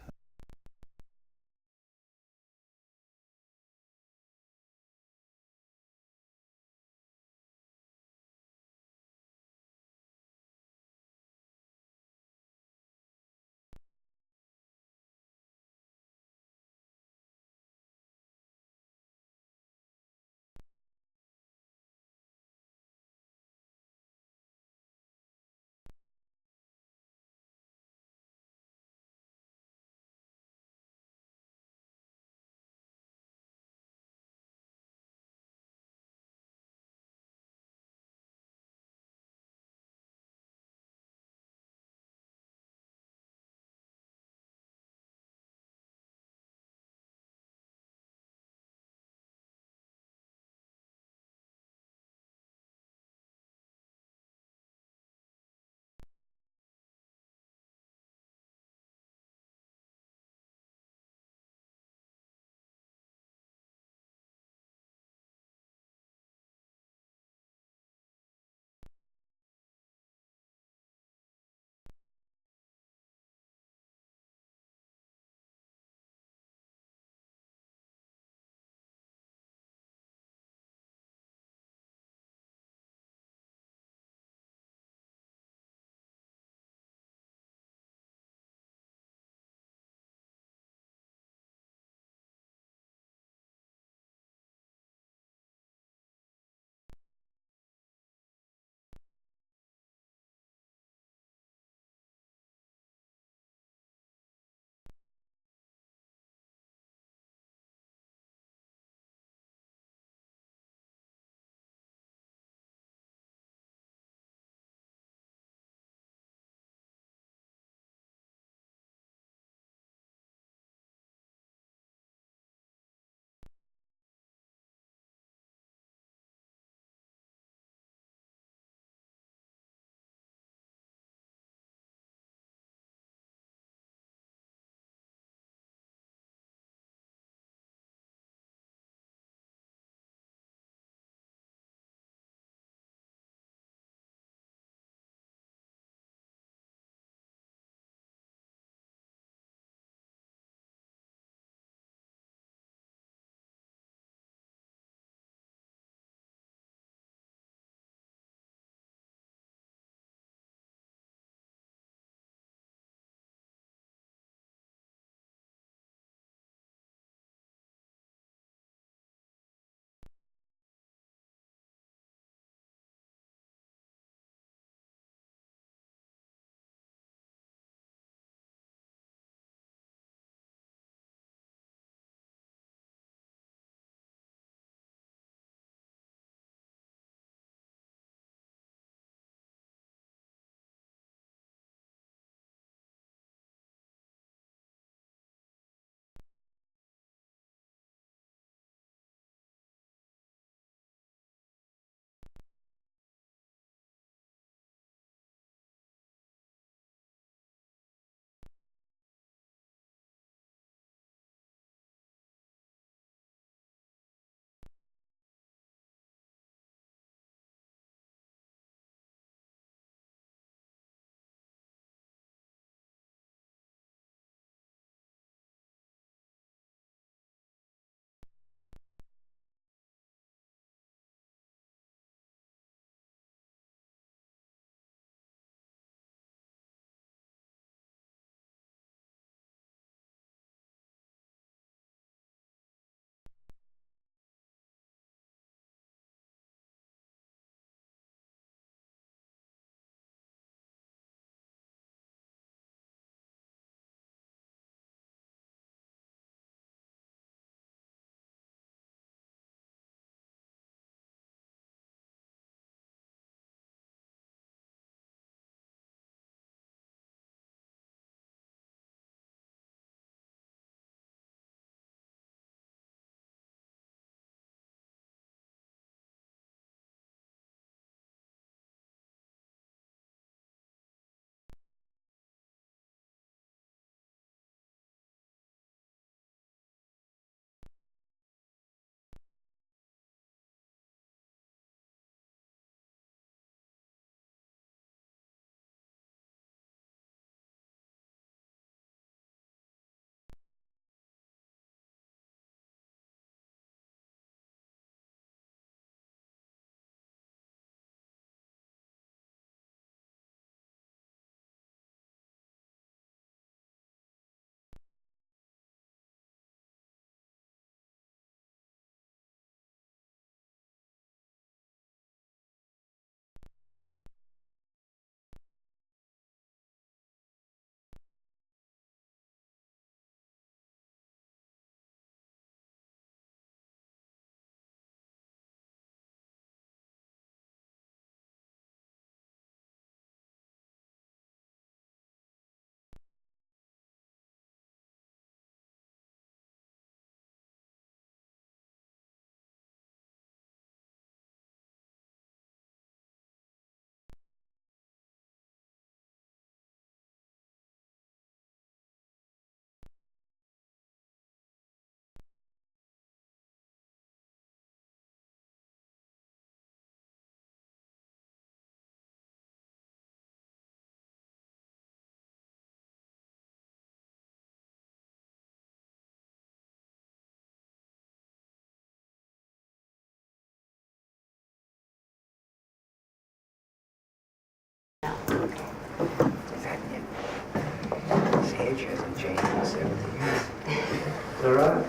His age hasn't changed in 70 years. Is that right?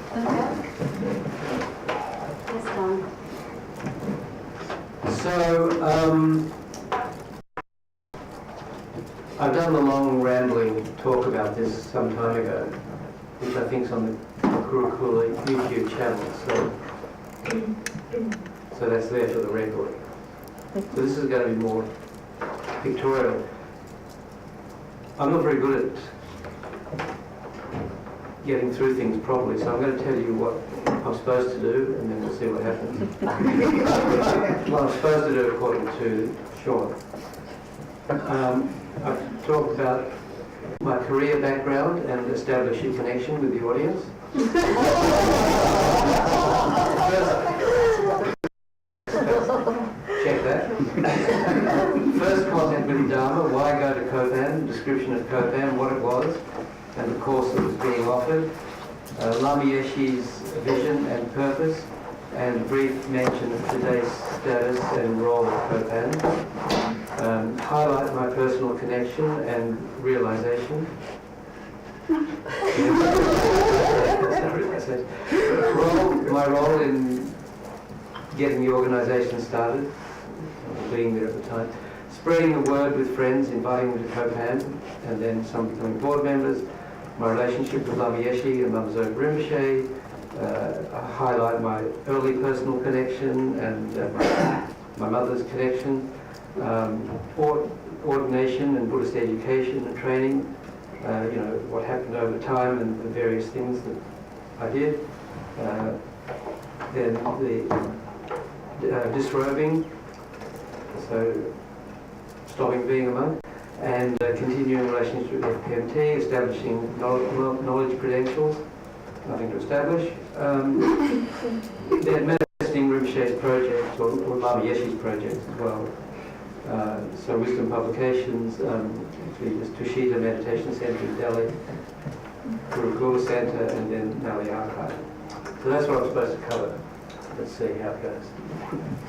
Yes, Don. So, I've done a long rambling talk about this some time ago, which I think is on the Kurukulla YouTube channel, so that's there for the record. So this is going to be more pictorial. I'm not very good at getting through things properly, so I'm going to tell you what I'm supposed to do, and then we'll see what happens. What I'm supposed to do according to Sean. I've talked about my career background and establish a connection with the audience. Check that. First contact with Dharma, why go to Copan, description of Copan, what it was, and the course that was being offered. Lama Yeshe's vision and purpose, and brief mention of today's status and role at Copan. Highlight my personal connection and realization. My role in getting the organisation started, being there at the time. Spreading the word with friends, inviting them to Copan, and then some becoming board members. My relationship with Lama Yeshe and Lama Zopa Rinpoche. I highlight my early personal connection and my mother's connection. Ordination and Buddhist education and training, what happened over time and the various things that I did. Then the disrobing, so stopping being a monk, and continuing relationship with FPMT, establishing knowledge credentials, nothing to establish. Then manifesting Rinpoche's project, or Lama Yeshe's project as well. So Wisdom Publications, actually just Tushita Meditation Center in Delhi, Kurukulla Center, and then now the archive. So that's what I'm supposed to cover. Let's see how it goes.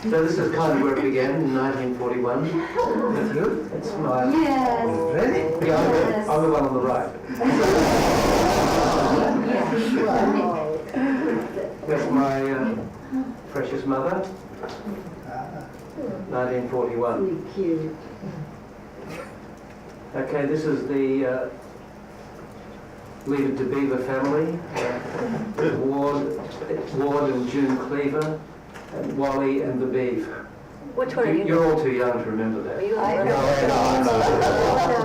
So this is kind of where it began in 1941. That's you? It's my... Yes. Really? Yeah, I'm the one on the right. That's my precious mother. 1941. Really cute. Okay, this is the Leave It to Beaver family. Ward and June Cleaver, and Wally and the Beav. Which one are you? You're all too young to remember Are that. you No, No,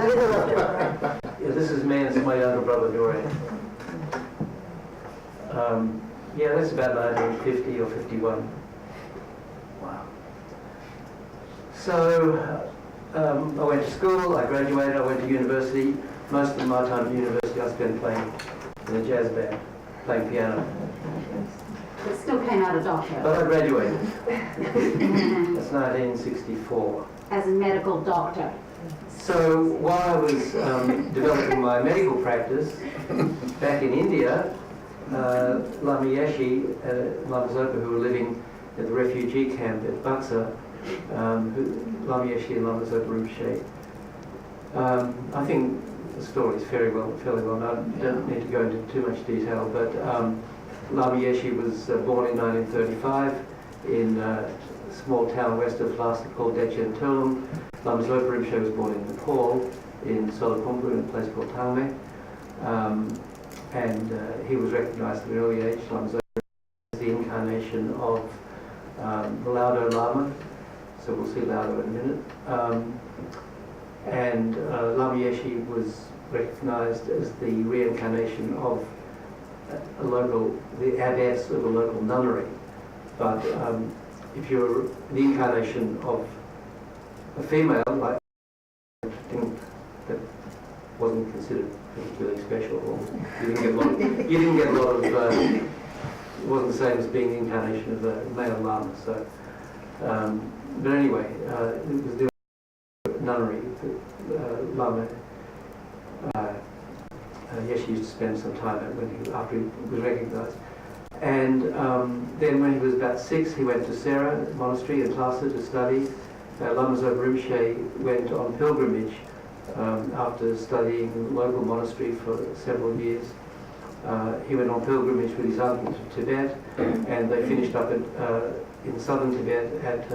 you're the left or right. Yeah, this is me and my younger brother Dorian. Yeah, that's about 1950 or 51. Wow. So I went to school, I graduated, I went to university. Most of my time at university I spent playing in a jazz band, playing piano. But still came out a doctor. But I graduated. That's 1964. As a medical doctor. So while I was developing my medical practice back in India, Lama Yeshe and Lama Zopa, who were living at the refugee camp at Buxa, Lama Yeshe and Lama Zopa Rinpoche. I think the story is fairly well known. I don't need to go into too much detail, but Lama Yeshe was born in 1935 in a small town west of Lhasa called Dechen Turlum. Lama Zopa Rinpoche was born in Nepal, in Solakumbu, in a place called Tangme. And he was recognized at an early age, Lama Zopa, as the incarnation of the Laudo Lama. So we'll see Laudo in a minute. And Lama Yeshe was recognized as the reincarnation of the abbess of a local nunnery. But if you're the incarnation of a female, like that wasn't considered particularly special, or you didn't get a lot of it wasn't the same as being the incarnation of a male lama. So, but anyway, it was the nunnery that Lama Yeshe used to spend some time at after he was recognised. And then when he was about 6, he went to Sera Monastery in Lhasa to study. Lama Zopa Rinpoche went on pilgrimage after studying in the local monastery for several years. He went on pilgrimage with his uncle to Tibet, and they finished up in southern Tibet at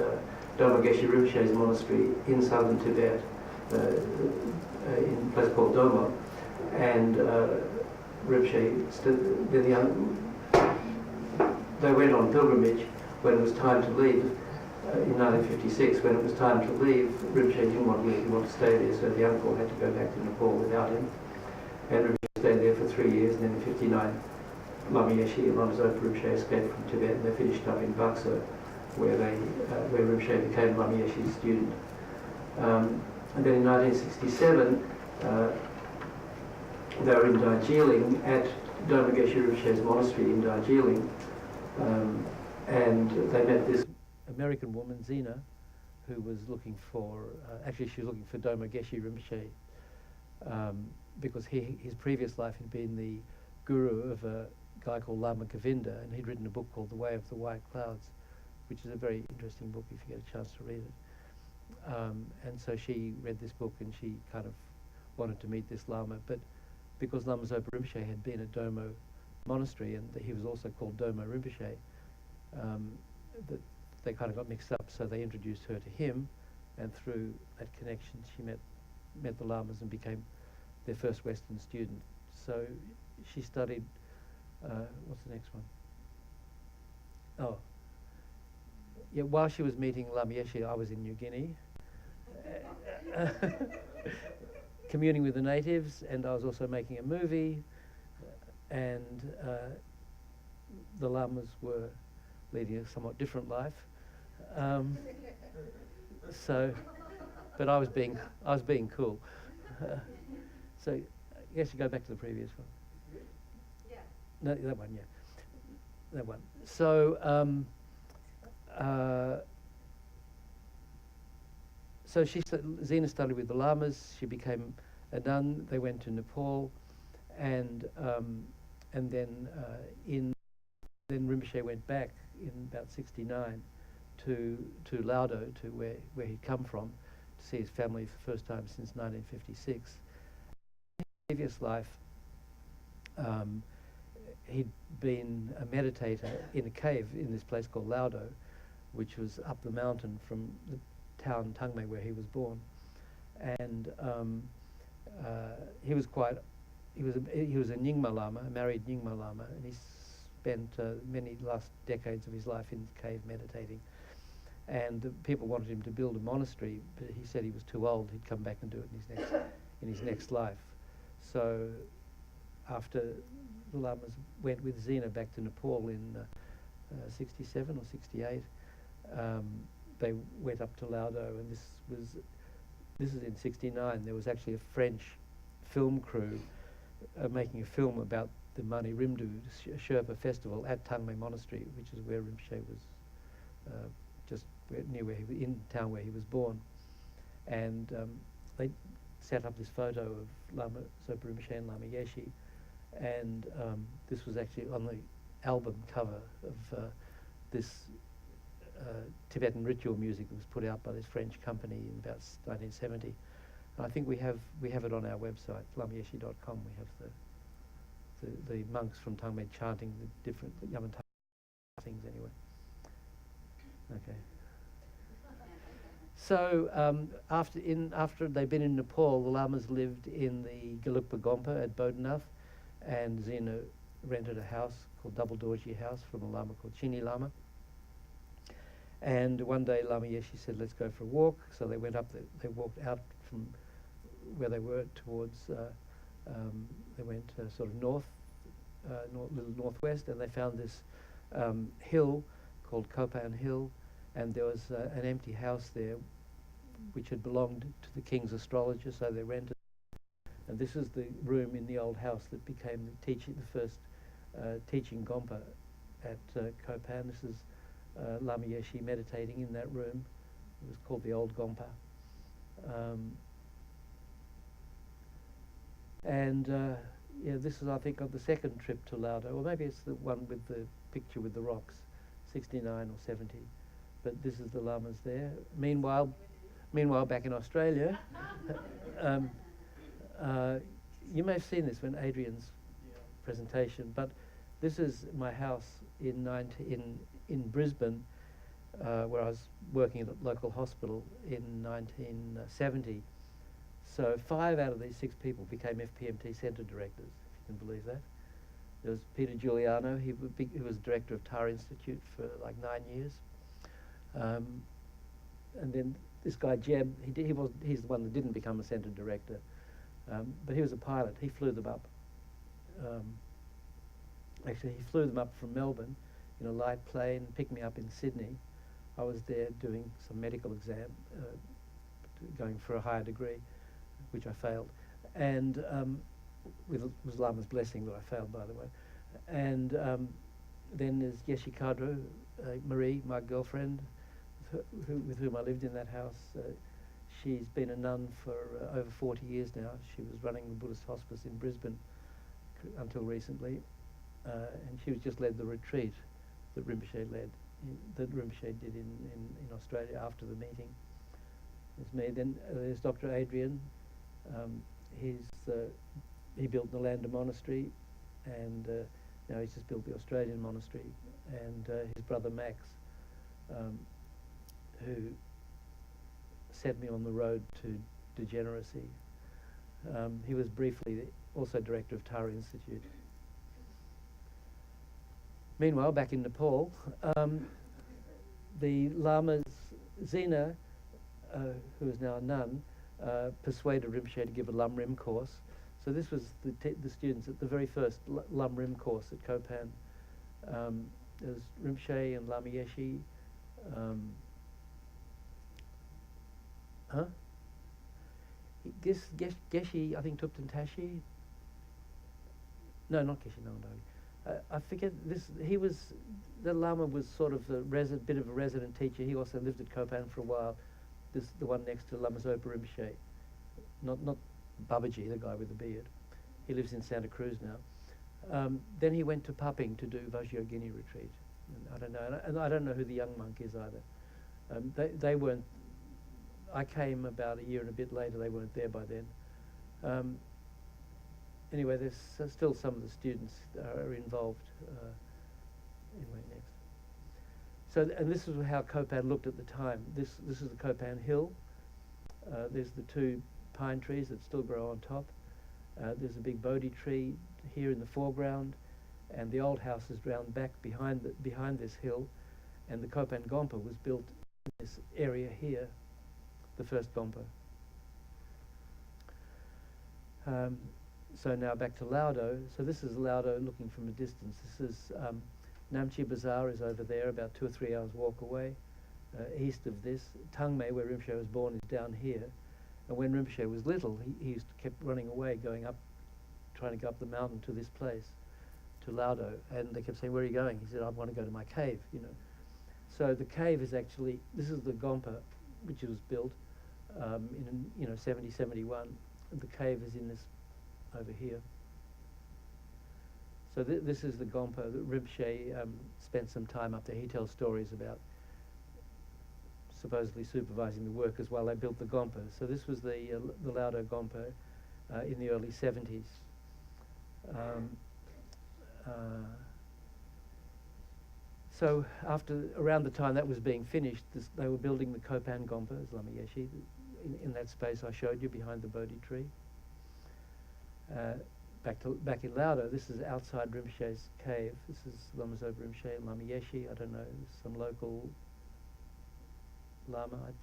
Dharma Geshe Rinpoche's monastery in southern Tibet, in a place called Dharma. And Rinpoche, they went on pilgrimage. When it was time to leave, in 1956, when it was time to leave, Rinpoche didn't want to leave, he wanted to stay there, so the uncle had to go back to Nepal without him. And Rinpoche stayed there for 3 years, and then in 1959, Lama Yeshe and Lama Zopa Rinpoche escaped from Tibet, and they finished up in Buxa, where Rinpoche became Lama Yeshe's student. And then in 1967, they were in Darjeeling at Dharma Geshe Rinpoche's monastery in Darjeeling, and they met this American woman, Zina, who was looking for, actually she was looking for Dharma Geshe Rinpoche, because his previous life had been the guru of a guy called Lama Govinda, and he'd written a book called The Way of the White Clouds, which is a very interesting book if you get a chance to read it. And so she read this book and she kind of wanted to meet this Lama, but because Lama Zopa Rinpoche had been at Domo monastery and he was also called Domo Rinpoche, that they kind of got mixed up, so they introduced her to him, and through that connection she met the Lamas and became their first Western student. So she studied, what's the next one? Oh, yeah, while she was meeting Lama Yeshe, I was in New Guinea, communing with the natives, and I was also making a movie, and the Lamas were leading a somewhat different life. But I was being cool. So I guess you go back to the previous one. Yeah. No, that one, yeah. That one. So Zina studied with the Lamas. She became a nun. They went to Nepal, and then Rinpoche went back in about '69 to Laudo, to where he'd come from, to see his family for the first time since 1956. In his previous life, he'd been a meditator in a cave in this place called Laudo, which was up the mountain from the town Tangme where he was born, and he was a Nyingma Lama, a married Nyingma Lama, and he spent many last decades of his life in the cave meditating. And people wanted him to build a monastery, but he said he was too old. He'd come back and do it in his next life. So after the Lamas went with Zina back to Nepal in '67 or '68, they went up to Laudo, and this is in '69. There was actually a French film crew making a film about the Mani Rimdu Sherpa festival at Tangme Monastery, which is where Rinpoche was, just near where he was, in town where he was born. And they set up this photo of Lama Zopa Rinpoche and Lama Yeshe, and this was actually on the album cover of this Tibetan ritual music that was put out by this French company in about 1970. And I think we have it on our website, lamayeshe.com. We have the monks from Tangme chanting the different Yamantaka things anyway. Okay. So after they'd been in Nepal, the Lamas lived in the Gelugpa Gompa at Bodhanath, and Zina rented a house called Double Dorji House from a Lama called Chini Lama. And one day Lama Yeshe said, let's go for a walk. So they went up, they walked out from where they were towards, they went sort of little northwest, and they found this hill called Kopan Hill, and there was an empty house there which had belonged to the king's astrologer, so they rented it. And this is the room in the old house that became the first teaching Gompa at Kopan. This is Lama Yeshe meditating in that room. It was called the Old Gompa. Yeah, this is, I think, on the second trip to Laudo, or maybe it's the one with the picture with the rocks, 69 or 70. But this is the Lamas there. Meanwhile, back in Australia, you may have seen this when Adrian's presentation, but this is my house in Brisbane, where I was working at a local hospital in 1970. So 5 out of these 6 people became FPMT Center directors, if you can believe that. There was Peter Giuliano, he was director of Tar Institute for like 9 years. And then this guy Jeb, he's the one that didn't become a center director, but he was a pilot. He flew them up. Actually, he flew them up from Melbourne in a light plane, picked me up in Sydney. I was there doing some medical exam, going for a higher degree, which I failed. And with Lama's blessing that I failed, by the way. And then there's Yeshi Kadro, Marie, my girlfriend, with whom I lived in that house. She's been a nun for over 40 years now. She was running the Buddhist hospice in Brisbane until recently. And she was just led the retreat that Rinpoche did in Australia after the meeting. There's me. Then there's Dr. Adrian. He built Nalanda Monastery, and now he's just built the Australian monastery. And his brother Max, who set me on the road to degeneracy. He was briefly also director of Tar Institute. Meanwhile, back in Nepal, the Lamas, Zena, who is now a nun, persuaded Rinpoche to give a Lam Rim course. So this was the students at the very first Lam Rim course at Kopan. There was Rinpoche and Lama Yeshe. Geshe, I think, Tupten Tashi. No, not Geshe Nandagi. I forget this. The Lama was sort of a bit of a resident teacher. He also lived at Kopan for a while. The one next to Lama Zopa Rinpoche, not Babaji, the guy with the beard. He lives in Santa Cruz now. Then he went to Paping to do Vajrayogini retreat. And I don't know, and I don't know who the young monk is either. They weren't. I came about a year and a bit later. They weren't there by then. Anyway, there's still some of the students are involved. Anyway, next. So, and this is how Kopan looked at the time. This is the Kopan Hill. There's the 2 pine trees that still grow on top. There's a big Bodhi tree here in the foreground, and the old house is round back behind this hill. And the Kopan Gompa was built in this area here, the first Gompa. So now back to Laudo. So this is Laudo looking from a distance. This is Namche Bazaar is over there, about 2 or 3 hours walk away. East of this, Tangme, where Rinpoche was born, is down here. And when Rinpoche was little, he kept running away, trying to go up the mountain to this place, to Laudo. And they kept saying, "Where are you going?" He said, "I want to go to my cave," So the cave is actually, this is the Gompa, which was built in 70, 71. And the cave is in this over here. So this is the Gompa that Rinpoche spent some time up there. He tells stories about supposedly supervising the workers while they built the Gompa. So this was the Laudo Gompa in the early 70s. So around the time that was being finished, they were building the Kopan Gompa, as Lama Yeshe, in that space I showed you behind the Bodhi tree. Back in Laudo, this is outside Rinpoche's cave. This is Lama Zopa Rinpoche, Lama Yeshe, I don't know, some local Lama, I'm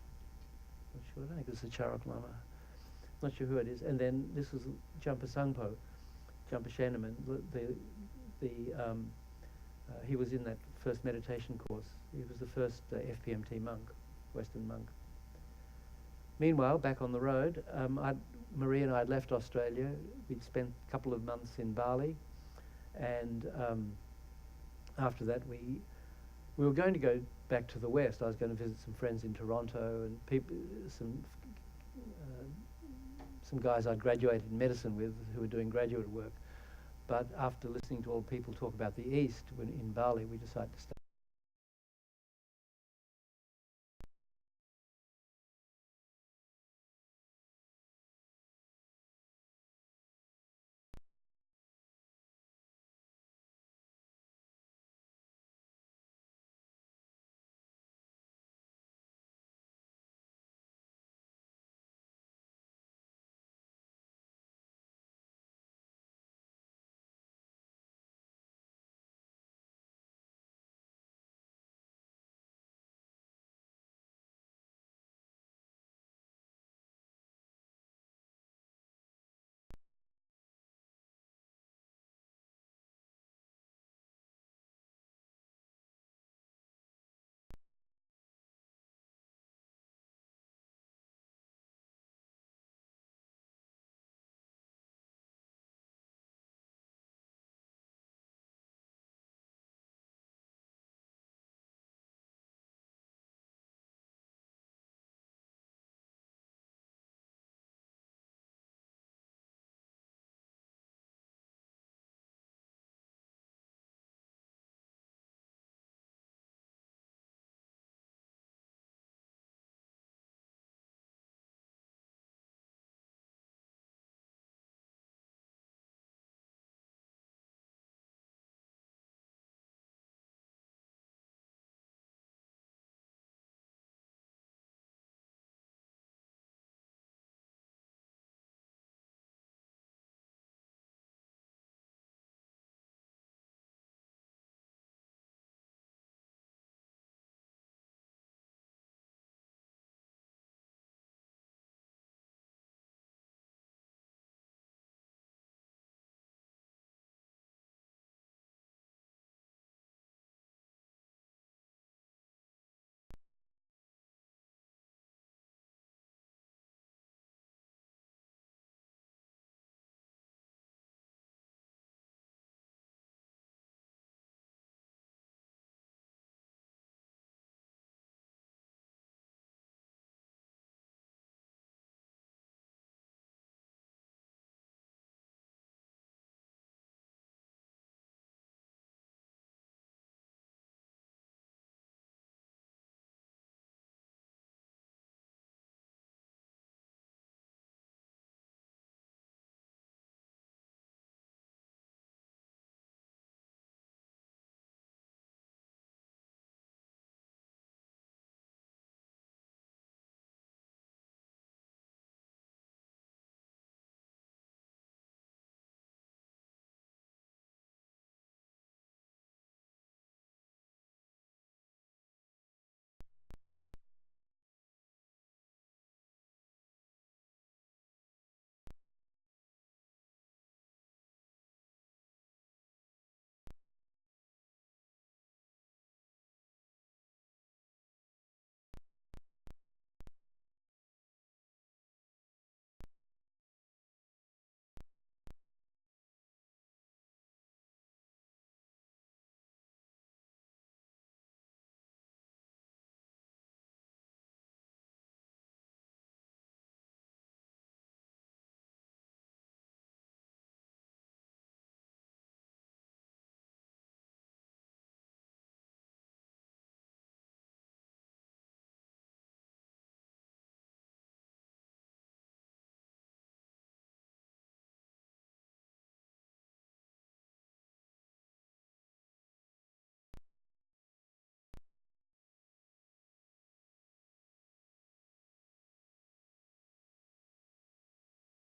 not sure, I think it's a Charok Lama. Not sure who it is. And then this is Jampa Sangpo, Jampa Shenaman. He was in that first meditation course. He was the first FPMT monk, Western monk. Meanwhile, back on the road, Marie and I had left Australia. We'd spent a couple of months in Bali, and after that we were going to go back to the West. I was going to visit some friends in Toronto and some guys I'd graduated in medicine with who were doing graduate work. But after listening to all people talk about the East in Bali, we decided to stay.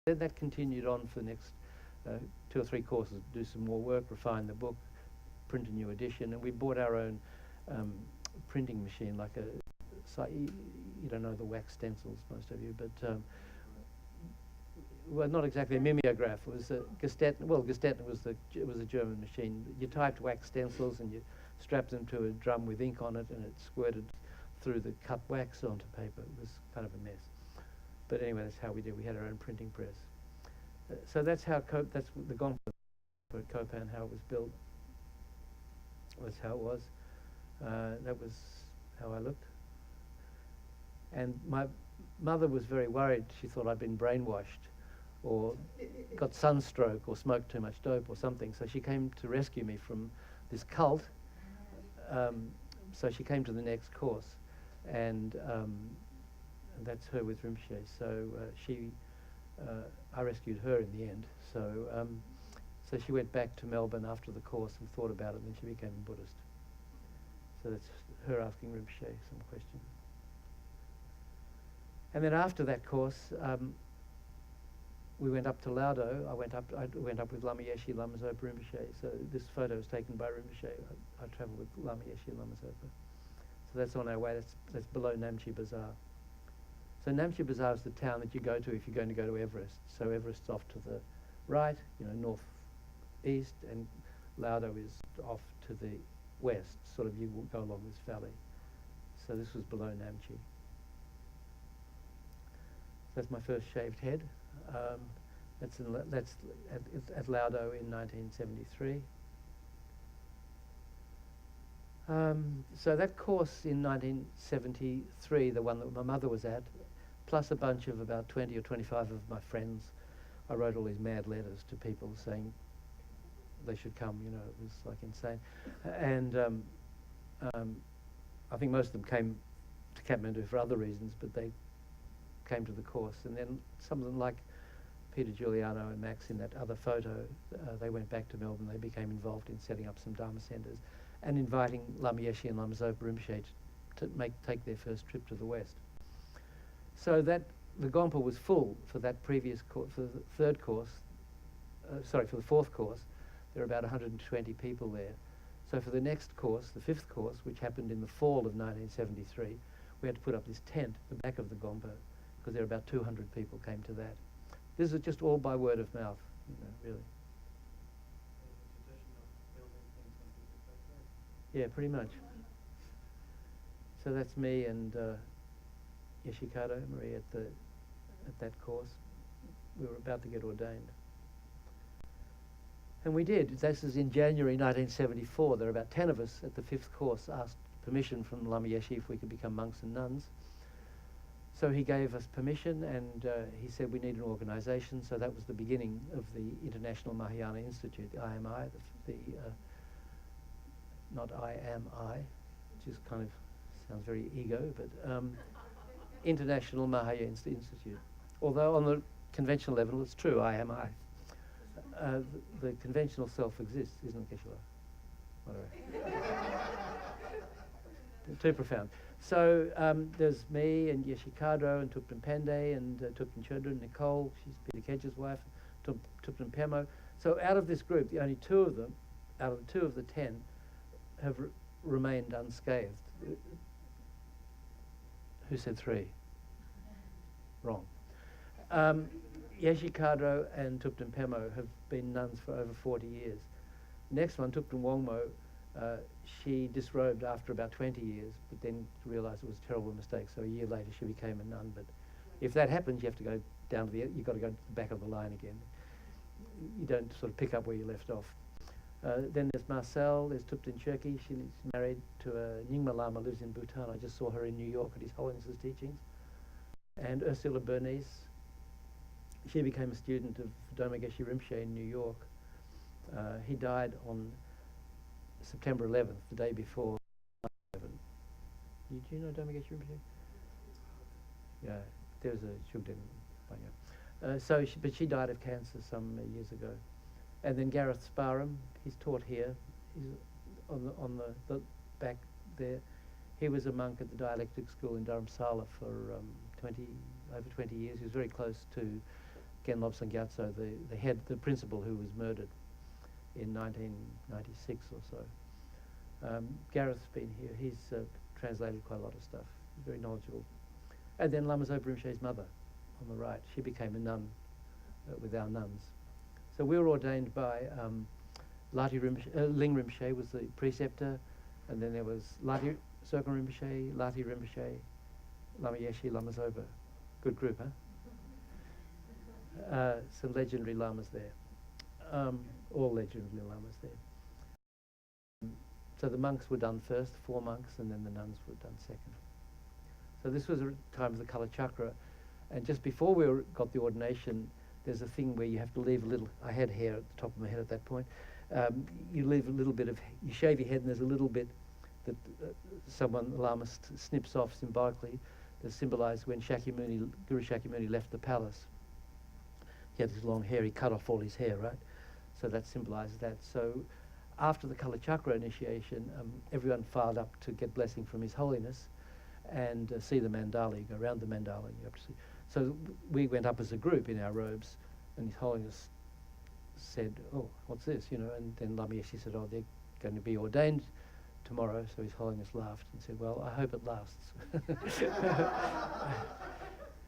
Then that continued on for the next 2 or 3 courses, do some more work, refine the book, print a new edition, and we bought our own printing machine, like you don't know the wax stencils, most of you, but well, not exactly a mimeograph. It was a Gestatten. Well, Gestatten was a German machine. You typed wax stencils and you strapped them to a drum with ink on it, and it squirted through the cut wax onto paper. It was kind of a mess. But anyway, that's how we did. We had our own printing press. So that's how that's the Gonpo for Copan, how it was built. That's how it was. That was how I looked. And my mother was very worried. She thought I'd been brainwashed or got sunstroke or smoked too much dope or something. So she came to rescue me from this cult. So she came to the next course, and that's her with Rinpoche. So I rescued her in the end. So she went back to Melbourne after the course and thought about it, and then she became a Buddhist. So that's her asking Rinpoche some questions. And then after that course, we went up to Laudo. I went up with Lama Yeshe Lama Zopa Rinpoche. So this photo was taken by Rinpoche. I travelled with Lama Yeshe Lama Zopa. So that's on our way. That's below Namche Bazaar. So Namche Bazaar is the town that you go to if you're going to go to Everest. So Everest's off to the right, north-east, and Laudo is off to the west. Sort of you will go along this valley. So this was below Namche. That's my first shaved head. That's at Laudo in 1973. So that course in 1973, the one that my mother was at, plus a bunch of about 20 or 25 of my friends, I wrote all these mad letters to people saying they should come. It was like insane. And I think most of them came to Kathmandu for other reasons, but they came to the course. And then some of them, like Peter Giuliano and Max in that other photo, they went back to Melbourne. They became involved in setting up some Dharma centres and inviting Lama Yeshe and Lama Zopa Rinpoche to take their first trip to the west. So that the Gompa was full for that previous course, for the third course, for the fourth course. There were about 120 people there. So for the next course, the fifth course, which happened in the fall of 1973, we had to put up this tent at the back of the Gompa because there were about 200 people came to that. This is just all by word of mouth, really. Yeah, pretty much. So that's me and Yoshikado Marie at that course. We were about to get ordained. And we did. This is in January 1974. There were about 10 of us at the fifth course asked permission from Lama Yeshe if we could become monks and nuns. So he gave us permission, and he said we need an organisation. So that was the beginning of the International Mahayana Institute, the IMI, not IMI, which is kind of sounds very ego, but International Mahayana Institute. Although on the conventional level, it's true, IMI. The conventional self exists, isn't it, Geshe-la? Too profound. So there's me and Yoshikado and Thupten Pende and Thupten Chodron, Nicole, she's Peter Kedge's wife, Thupten Pemo. So out of this group, the only 2 of them, out of the 2 of the 10, have remained unscathed. Who said 3? Wrong. Yoshikado and Thupten Pemo have been nuns for over 40 years. Next one, Thupten Wongmo, she disrobed after about 20 years, but then realised it was a terrible mistake, so a year later she became a nun. But if that happens, you have to go down to you've got to go to the back of the line again. You don't sort of pick up where you left off. Then there's Marcel, there's Thupten Cherki, she's married to a Nyingma Lama, lives in Bhutan. I just saw her in New York at His Holiness's teachings. And Ursula Bernice, she became a student of Dharma Geshe Rinpoche in New York. He died on September 11th, the day before 9/11. Do you know Dharma Geshe Rinpoche? Yeah, there was a Shugden. But she died of cancer some years ago. And then Gareth Sparham, he's taught here. He's on the back there. He was a monk at the dialectic school in Dharamsala for over 20 years. He was very close to Genlob Sangyatso, the head, the principal who was murdered in 1996 or so. Gareth's been here. He's translated quite a lot of stuff. He's very knowledgeable. And then Lama Zopa Rinpoche's mother on the right. She became a nun with our nuns. So we were ordained by Lati Rinpoche, Ling Rinpoche was the preceptor, and then there was Lati Circle Rinpoche, Lati Rinpoche, Lama Yeshe, Lama Zopa. Good group, huh? Some legendary lamas there. All legendary lamas there. So the monks were done first, 4 monks, and then the nuns were done second. So this was a time of the Kala Chakra, and just before we got the ordination, there's a thing where you have to leave a little. I had hair at the top of my head at that point. You leave a little bit of. You shave your head, and there's a little bit that someone, the Lama, snips off symbolically to symbolise when Guru Shakyamuni left the palace. He had his long hair. He cut off all his hair, right? So that symbolises that. So after the Kala Chakra initiation, everyone filed up to get blessing from His Holiness and see the mandala, go around the mandala. You have to see. So we went up as a group in our robes, and His Holiness said, "Oh, what's this?" You know, and then Lama Yeshe said, "Oh, they're going to be ordained tomorrow." So His Holiness laughed and said, "Well, I hope it lasts."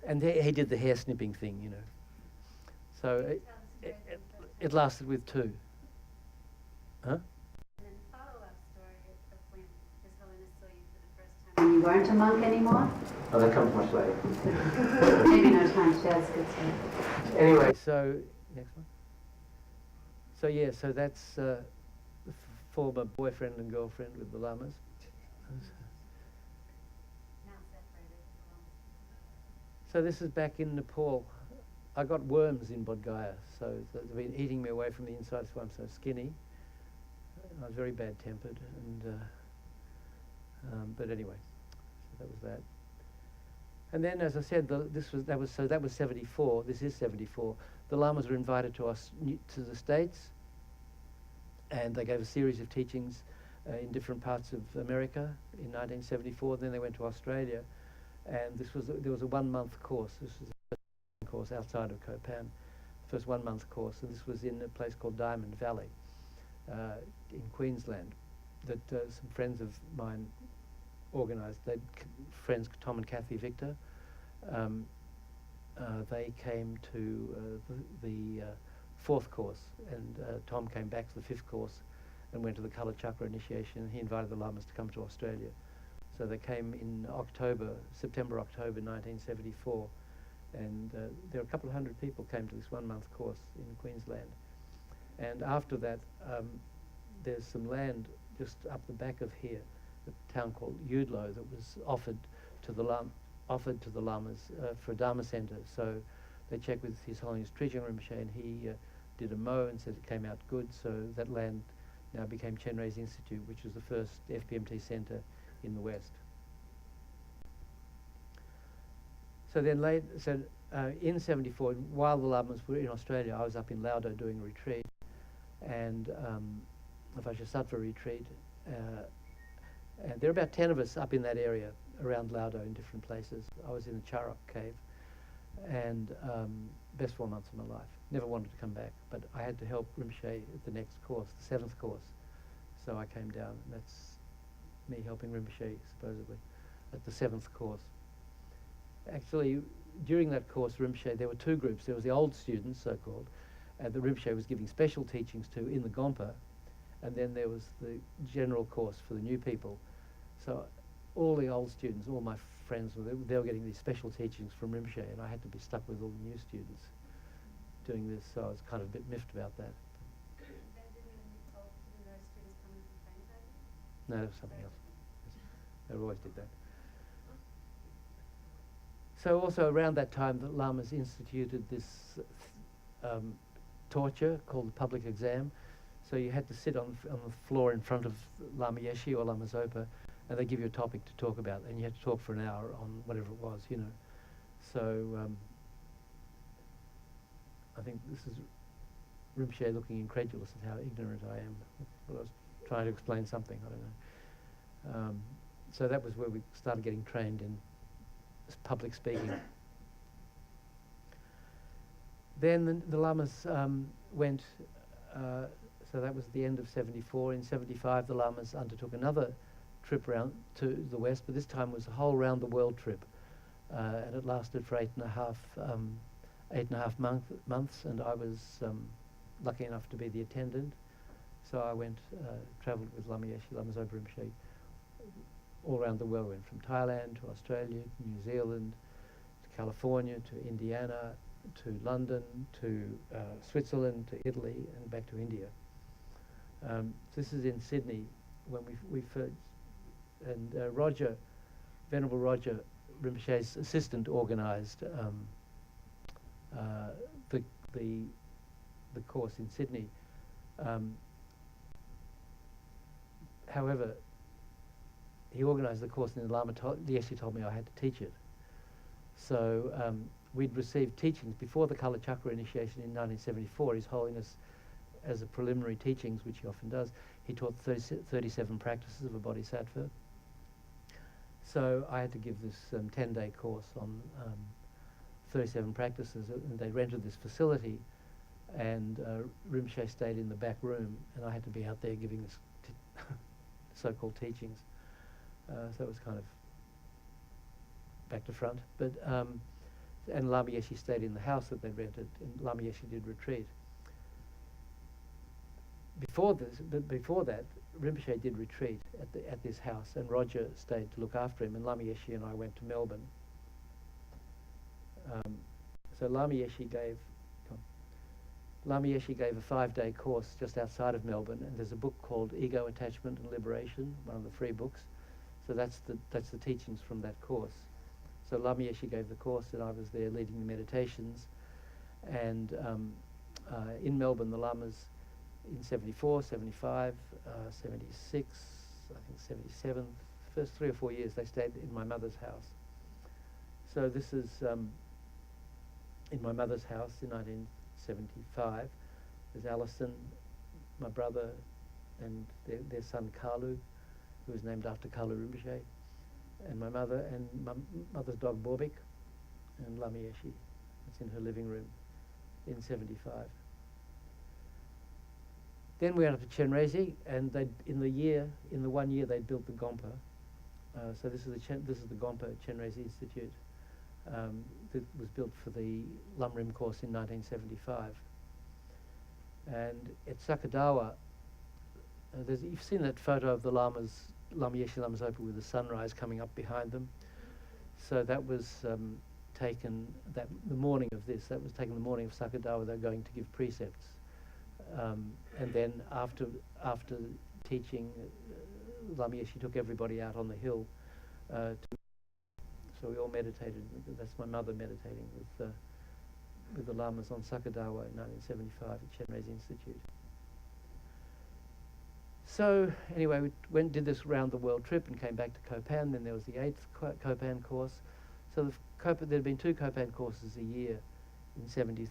And he did the hair snipping thing, you know. So it lasted with 2. Huh? And then follow-up story of when His Holiness saw you for the first time. When you weren't a monk anymore? Oh, that comes much later. Maybe no time to that's good stuff. Anyway, So next one. So yeah, so that's the former boyfriend and girlfriend with the lamas. Now separated. So this is back in Nepal. I got worms in Bodh Gaya, so they've been eating me away from the inside. That's why I'm so skinny. I was very bad-tempered, and but anyway, so that was that. And then, as I said, that was 74. This is 74. The lamas were invited to us to the States, and they gave a series of teachings in different parts of America in 1974. Then they went to Australia, and there was a 1-month course. This was a course outside of Copan, first 1-month course, and this was in a place called Diamond Valley in Queensland that some friends of mine organised. Friends Tom and Kathy Victor. They came to the 4th course, and Tom came back to the 5th course and went to the Kala Chakra initiation. He invited the lamas to come to Australia. So they came in September, October 1974, and there were a couple of hundred people came to this 1-month course in Queensland. And after that, there's some land just up the back of here, a town called Udlo, that was offered to the lamas for a Dharma Center. So they checked with His Holiness Trijang Rinpoche, and he did a mow and said it came out good. So that land now became Chenrez's Institute, which was the first FPMT center in the West. So then in 74, while the lamas were in Australia, I was up in Laudo doing a retreat, and a Vajrasattva retreat. And there are about 10 of us up in that area around Laudo in different places. I was in the Charok cave, and best 4 months of my life. Never wanted to come back, but I had to help Rinpoche at the next course, the 7th course. So I came down, and that's me helping Rinpoche, supposedly, at the 7th course. Actually, during that course, Rinpoche, there were 2 groups. There was the old students, so-called, and the Rinpoche was giving special teachings to in the Gompa, and then there was the general course for the new people. So all the old students, all my friends, they were getting these special teachings from Rinpoche, and I had to be stuck with all the new students doing this, so I was kind of a bit miffed about that. No, that was something else. They always did that. So also around that time, the lamas instituted this torture called the public exam. So you had to sit on the floor in front of Lama Yeshe or Lama Zopa, and they give you a topic to talk about, and you had to talk for an hour on whatever it was, you know. So I think this is Rinpoche looking incredulous at how ignorant I am. But I was trying to explain something, I don't know. So that was where we started getting trained in public speaking. then the lamas went, so that was the end of 74. In 75, the lamas undertook another trip round to the west, but this time was a whole round the world trip. And it lasted for 8.5 months, and I was lucky enough to be the attendant. So I went, travelled with Lama Yeshe, Lama Zopa Rinpoche, all around the world. Went from Thailand to Australia, New Zealand, to California, to Indiana, to London, to Switzerland, to Italy, and back to India. This is in Sydney when we first, and Roger, Venerable Roger Rinpoche's assistant, organised the course in Sydney. However, he organised the course, and the Lama Yeshe told me I had to teach it. So we'd received teachings before the Kala Chakra initiation in 1974. His Holiness, as a preliminary teachings, which he often does, he taught 37 practices of a bodhisattva. So I had to give this 10-day course on 37 practices, and they rented this facility, and Rinpoche stayed in the back room, and I had to be out there giving this so-called teachings. So it was kind of back to front. But and Lama Yeshe stayed in the house that they rented, and Lama Yeshe did retreat. Before that, Rinpoche did retreat at this house, and Roger stayed to look after him, and Lama Yeshe and I went to Melbourne. So Lama Yeshe gave a 5-day course just outside of Melbourne, and there's a book called Ego, Attachment and Liberation, one of the free books. So that's the teachings from that course. So Lama Yeshe gave the course, and I was there leading the meditations. And in Melbourne, the Lamas in 74, 75, 76, I think 77, first 3 or 4 years they stayed in my mother's house. So this is in my mother's house in 1975. There's Alison, my brother, and their son Kalu, who was named after Kalu Rinpoche, and my mother, and my mother's dog Borbik, and Lama Yeshe. It's in her living room in 75. Then we went up to Chenrezig, and in the 1 year they built the Gompa. So this is the Gompa Chenrezig Institute that was built for the Lam-Rim course in 1975. And at Sakadawa, you've seen that photo of the Lamas, Lama Yeshe, Lama Zopa, with the sunrise coming up behind them. So that was taken the morning of this. That was taken the morning of Sakadawa. They're going to give precepts. And then after teaching, Lama Yeshe took everybody out on the hill. So we all meditated. That's my mother meditating with the Lamas on Sakadawa in 1975 at Chenrezig Institute. So anyway, we did this round the world trip and came back to Kopan. Then there was the 8th Kopan course. So there had been 2 Kopan courses a year in 72,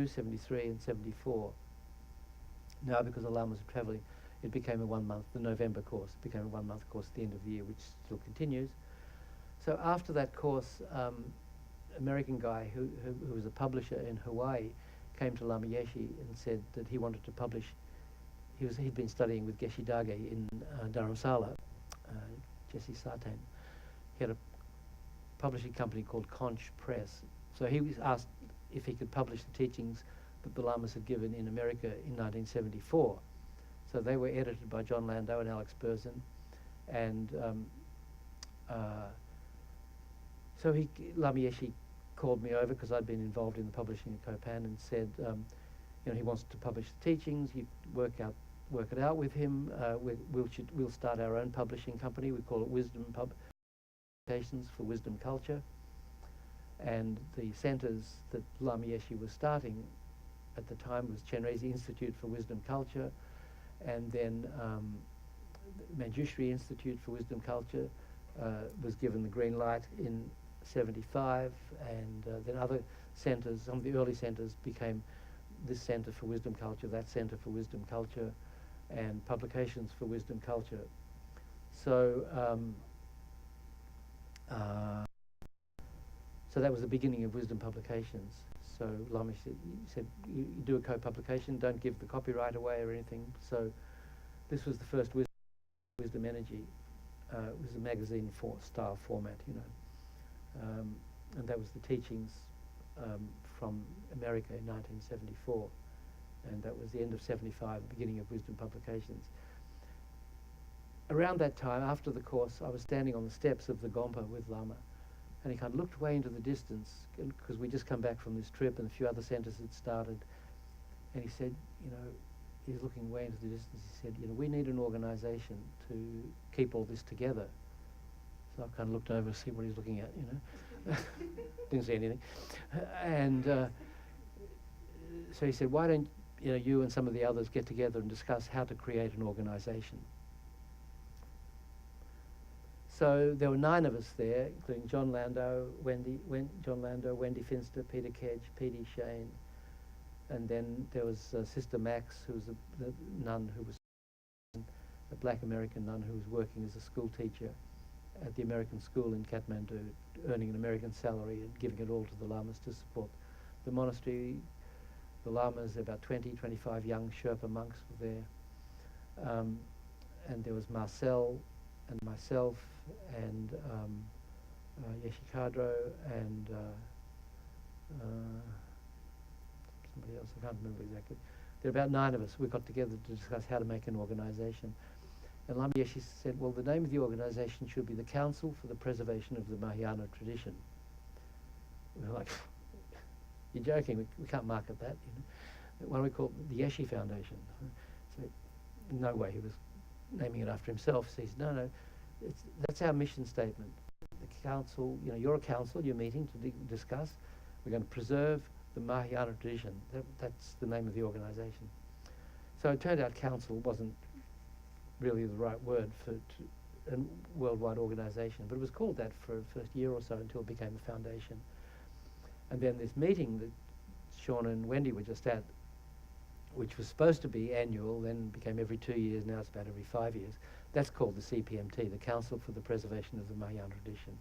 73 and 74. Now, because the Lamas were travelling, it became a 1-month, the November course became a 1-month course at the end of the year, which still continues. So after that course, American guy who was a publisher in Hawaii came to Lama Yeshe and said that he wanted to publish. He'd been studying with Geshe Dage in Dharamsala, Jesse Sartain. He had a publishing company called Conch Press. So he was asked if he could publish the teachings that the Lamas had given in America in 1974. So they were edited by John Landau and Alex Berzin. And so Lama Yeshe called me over because I'd been involved in the publishing at Kopan, and said, he wants to publish the teachings. You work it out with him. We'll start our own publishing company. We call it Wisdom Publications for Wisdom Culture. And the centres that Lama Yeshe was starting at the time was Chenrezig Institute for Wisdom Culture, and then Manjushri Institute for Wisdom Culture was given the green light in 75, and then other centres, some of the early centres became this Centre for Wisdom Culture, that Centre for Wisdom Culture, and Publications for Wisdom Culture. So so that was the beginning of Wisdom Publications. So Lama said you do a co-publication, don't give the copyright away or anything. So this was the first Wisdom Energy. It was a magazine style format, you know. And that was the teachings from America in 1974. And that was the end of 75, beginning of Wisdom Publications. Around that time, after the course, I was standing on the steps of the Gompa with Lama, and he kind of looked way into the distance, because we'd just come back from this trip and a few other centres had started, and he said, you know, he's looking way into the distance, he said, you know, we need an organisation to keep all this together. So I kind of looked over to see what he's looking at, you know. Didn't see anything. And so he said, why don't you and some of the others get together and discuss how to create an organisation. So there were 9 of us there, including John Landau, Wendy Finster, Peter Kedge, P.D. Shane, and then there was Sister Max, who was the nun who was a black American nun who was working as a school teacher at the American school in Kathmandu, earning an American salary and giving it all to the lamas to support the monastery. The lamas, about 20, 25 young Sherpa monks were there. And there was Marcel and myself and Yeshikadro and somebody else, I can't remember exactly. There were about 9 of us. We got together to discuss how to make an organisation. And Lama Yeshe said, well, the name of the organisation should be the Council for the Preservation of the Mahayana Tradition. We were like, you're joking, we can't market that. You know. Why don't we call it the Yeshe Foundation? So, no way, he was naming it after himself. So he said, no, that's our mission statement. The council, you know, you're a council, you're meeting to discuss. We're going to preserve the Mahayana tradition. That's the name of the organisation. So it turned out council wasn't really the right word for a worldwide organisation, but it was called that for the first year or so until it became a foundation. And then this meeting that Sean and Wendy were just at, which was supposed to be annual, then became every 2 years, now it's about every 5 years. That's called the CPMT, the Council for the Preservation of the Mahayana Tradition.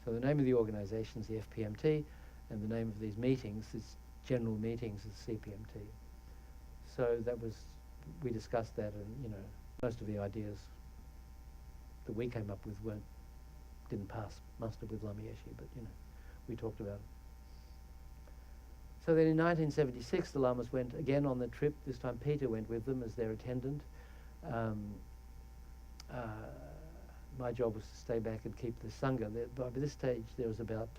So the name of the organisation is the FPMT, and the name of these meetings, these general meetings, is CPMT. So that was, we discussed that, and you know, most of the ideas that we came up with didn't pass muster with Lama Yeshe, but you know, we talked about it. So then in 1976, the Lamas went again on the trip. This time Peter went with them as their attendant. My job was to stay back and keep the Sangha. By this stage, there was about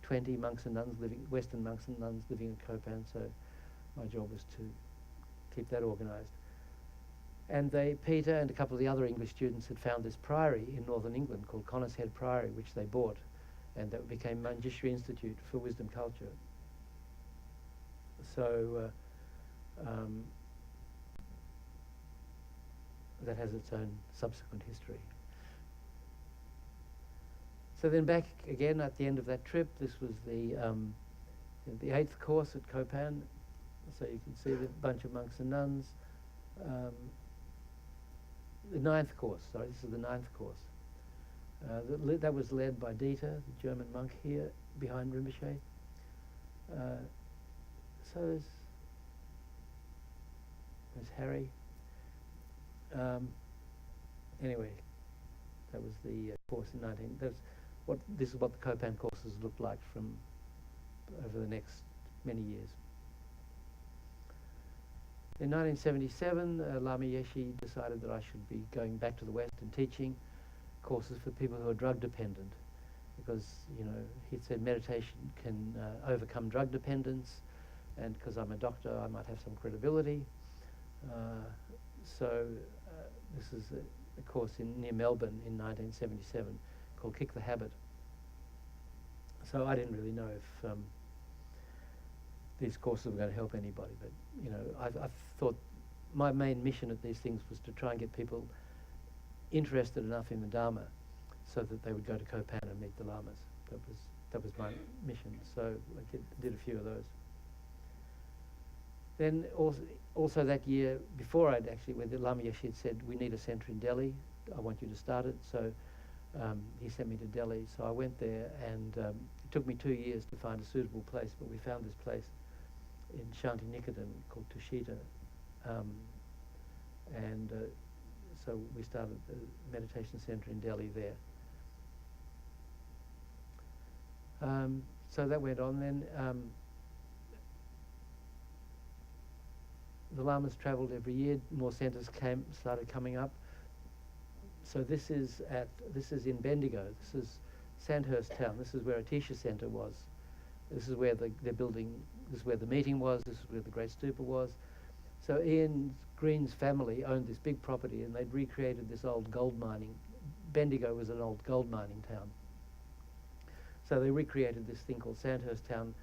20 monks and nuns living, Western monks and nuns living in Kopan, so my job was to keep that organised. And Peter and a couple of the other English students had found this priory in northern England called Connors Head Priory, which they bought, and that became Manjushri Institute for Wisdom Culture. So that has its own subsequent history. So then back again at the end of that trip, this was the 8th course at Kopan. So you can see the bunch of monks and nuns. The 9th course, sorry, this is the 9th course. That was led by Dieter, the German monk here behind Ribush. So there's Harry. Anyway, that was the course in 19. This is what the Kopan courses looked like from over the next many years. In 1977, Lama Yeshe decided that I should be going back to the West and teaching courses for people who are drug dependent, because you know he said meditation can overcome drug dependence, and because I'm a doctor, I might have some credibility. So this is a course near Melbourne in 1977 called Kick the Habit. So I didn't really know if these courses were going to help anybody, but you know, I thought my main mission at these things was to try and get people interested enough in the Dharma so that they would go to Kopan and meet the Lamas. That was my mission. So I did a few of those. Then also that year, before I'd actually, when the Lama Yeshe had said, we need a centre in Delhi, I want you to start it. So he sent me to Delhi. So I went there, and It took me 2 years to find a suitable place, but we found this place in Shantiniketan called Tushita. So we started the meditation center in Delhi there. So that went on then. The Lamas travelled every year. More centres started coming up. So this is in Bendigo. This is Sandhurst town. This is where Atisha Centre was. This is where they're building. This is where the meeting was. This is where the Great Stupa was. So Ian Green's family owned this big property, and they'd recreated this old gold mining. Bendigo was an old gold mining town. So they recreated this thing called Sandhurst town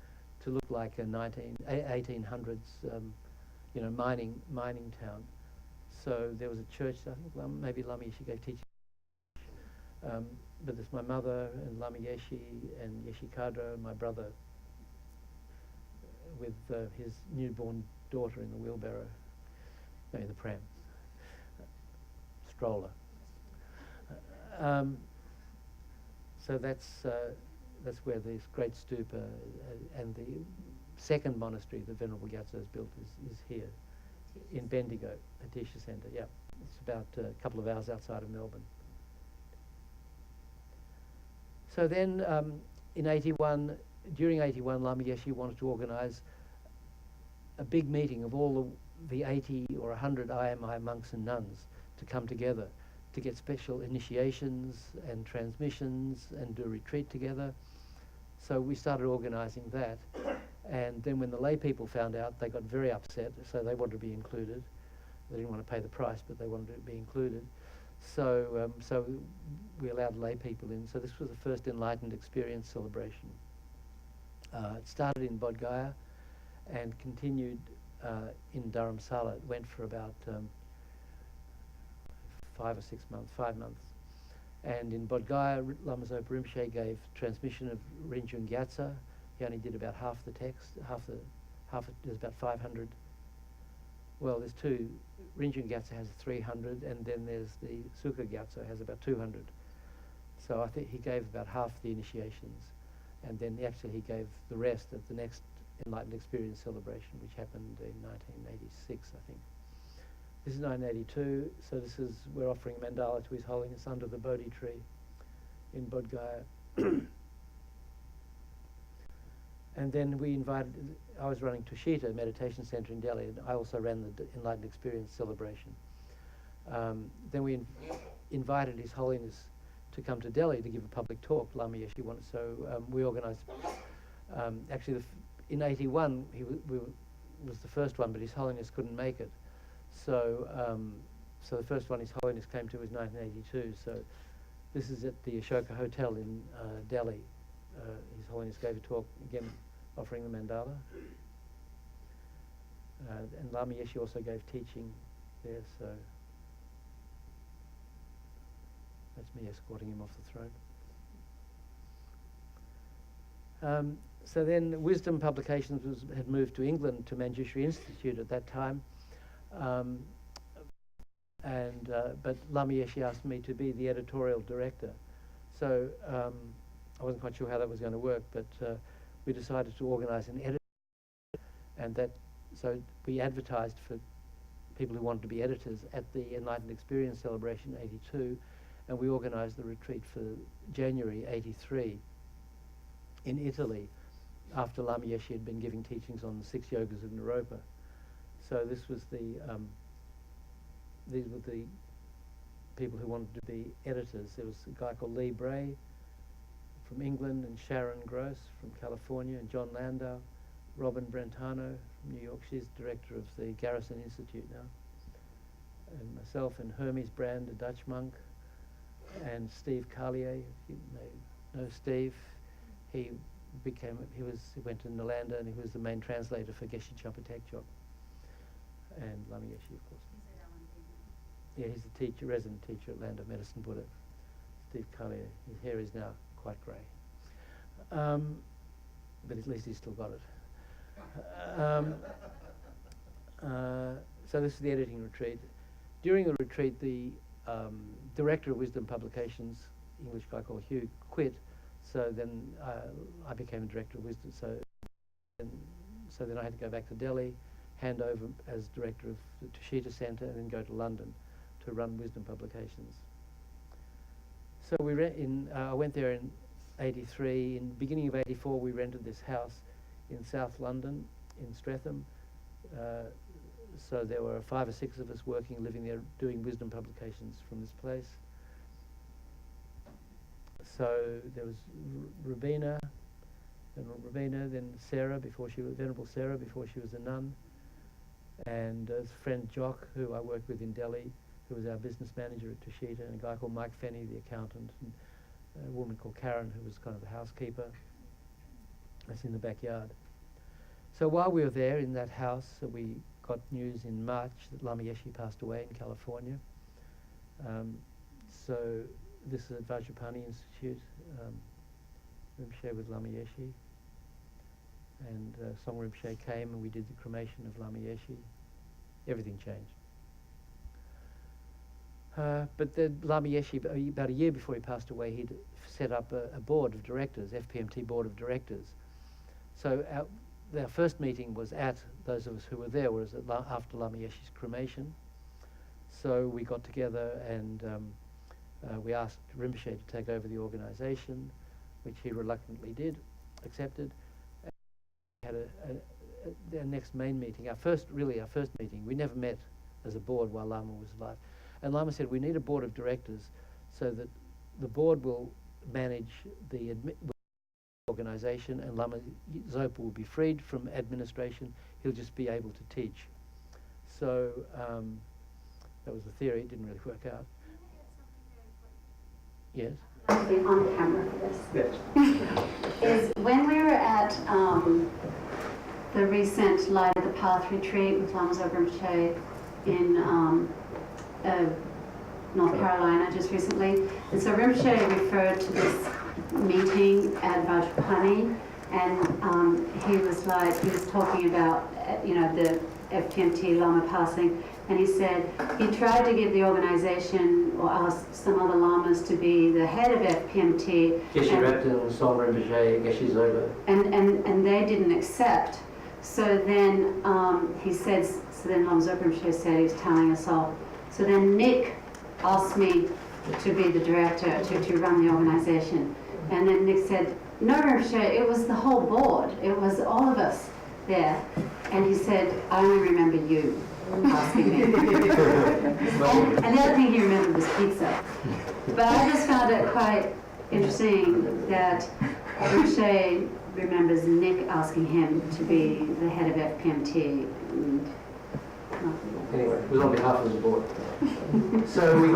to look like a 1800s, mining town. So there was a church. I think maybe Lama Yeshe gave teaching. But there's my mother and Lama Yeshe and Yeshe Kadra, my brother, with his newborn daughter in the wheelbarrow, no, in the pram, stroller. So that's where this great stupa and the second monastery that Venerable Gyatso has built is here in Bendigo, Atisha Centre. Yeah, it's about a couple of hours outside of Melbourne. So then during 81, Lama Yeshe wanted to organise a big meeting of all the 80 or 100 IMI monks and nuns to come together to get special initiations and transmissions and do a retreat together. So we started organising that. And then when the lay people found out, they got very upset, so they wanted to be included. They didn't want to pay the price, but they wanted to be included. So we allowed lay people in. So this was the first enlightened experience celebration. It started in Bodh Gaya and continued in Dharamsala. It went for about 5 months. And in Bodh Gaya, Lama Zopa Rinpoche gave transmission of Rinjung Gyatso. He only did about half the text, there's about 500. Well, there's two. Rinjung Gyatso has 300, and then there's the Sukha Gyatso has about 200. So I think he gave about half the initiations, and then he gave the rest at the next Enlightened Experience celebration, which happened in 1986, I think. This is 1982, so we're offering mandala to His Holiness under the Bodhi tree in Bodh Gaya. And then I was running Tushita Meditation Center in Delhi, and I also ran the Enlightened Experience celebration. Then we invited His Holiness to come to Delhi to give a public talk. Lama Yeshe wanted, so we organised. Actually, in 81, he was the first one, but His Holiness couldn't make it. So the first one His Holiness came to was 1982. So this is at the Ashoka Hotel in Delhi. His Holiness gave a talk, again, offering the mandala. And Lama Yeshe also gave teaching there, so that's me escorting him off the throne. So then Wisdom Publications had moved to England, to Manjushri Institute at that time. But Lama Yeshe asked me to be the editorial director. So I wasn't quite sure how that was going to work, but we decided to organise an editor, and so we advertised for people who wanted to be editors at the Enlightened Experience Celebration 82, and we organised the retreat for January 83 in Italy, after Lama Yeshe had been giving teachings on the 6 yogas of Naropa. So these were the people who wanted to be editors. There was a guy called Lee Bray from England, and Sharon Gross from California, and John Landau, Robin Brentano from New York. She's director of the Garrison Institute now. And myself and Hermes Brand, a Dutch monk, and Steve Carlier, if you know Steve. He went to Nalanda, and he was the main translator for Geshe Champa Tekchok. And Lama Yeshe, of course. Yeah, he's the teacher, resident teacher at Land of Medicine Buddha. Steve Carlier. His hair is now quite grey. But at least he's still got it. So this is the editing retreat. During the retreat, the director of Wisdom Publications, English guy called Hugh, quit. So then I became a director of wisdom. So then I had to go back to Delhi, hand over as director of the Kurukulla Center, and then go to London to run wisdom publications. So I went there in '83. In the beginning of '84, we rented this house in South London, in Streatham. So there were 5 or 6 of us living there, doing wisdom publications from this place. So there was Venerable Rabina, then Venerable Sarah before she was a nun, and a friend Jock, who I worked with in Delhi, who was our business manager at Tushita, and a guy called Mike Fenney, the accountant, and a woman called Karen, who was kind of the housekeeper. That's in the backyard. So while we were there in that house, we got news in March that Lama Yeshe passed away in California. So this is at Vajrapani Institute, Rinpoche with Lama Yeshe. And Song Rinpoche came and we did the cremation of Lama Yeshe. Everything changed. But the Lama Yeshe, about a year before he passed away, he'd set up a board of directors, FPMT board of directors. So our first meeting was at, those of us who were there, was after Lama Yeshe's cremation. So we got together and we asked Rinpoche to take over the organisation, which he reluctantly did, accepted. And we had our next main meeting, our first meeting. We never met as a board while Lama was alive. And Lama said, we need a board of directors so that the board will manage the organisation, and Lama Zopa will be freed from administration. He'll just be able to teach. So that was the theory. It didn't really work out. Yes? I'll be on camera for this. Yes. Is when we were at the recent Light of the Path retreat with Lama Zopa Rinpoche in North Carolina just recently, and so Rinpoche referred to this meeting at Vajrapani, and he was talking about the FPMT Lama passing, and he said he tried to give the organization or ask some other lamas to be the head of FPMT. Geshe Rapton, Song Rinpoche, Geshe Zopa. And they didn't accept. So then he said, so then Lama Zopa Rinpoche said, he was telling us all. So then Nick asked me to be the director, to run the organization. And then Nick said, no, Rinpoche, it was the whole board. It was all of us there. And he said, I only remember you asking me. and the other thing he remembered was pizza. But I just found it quite interesting that Rinpoche remembers Nick asking him to be the head of FPMT. Anyway, it was on behalf of the board. So we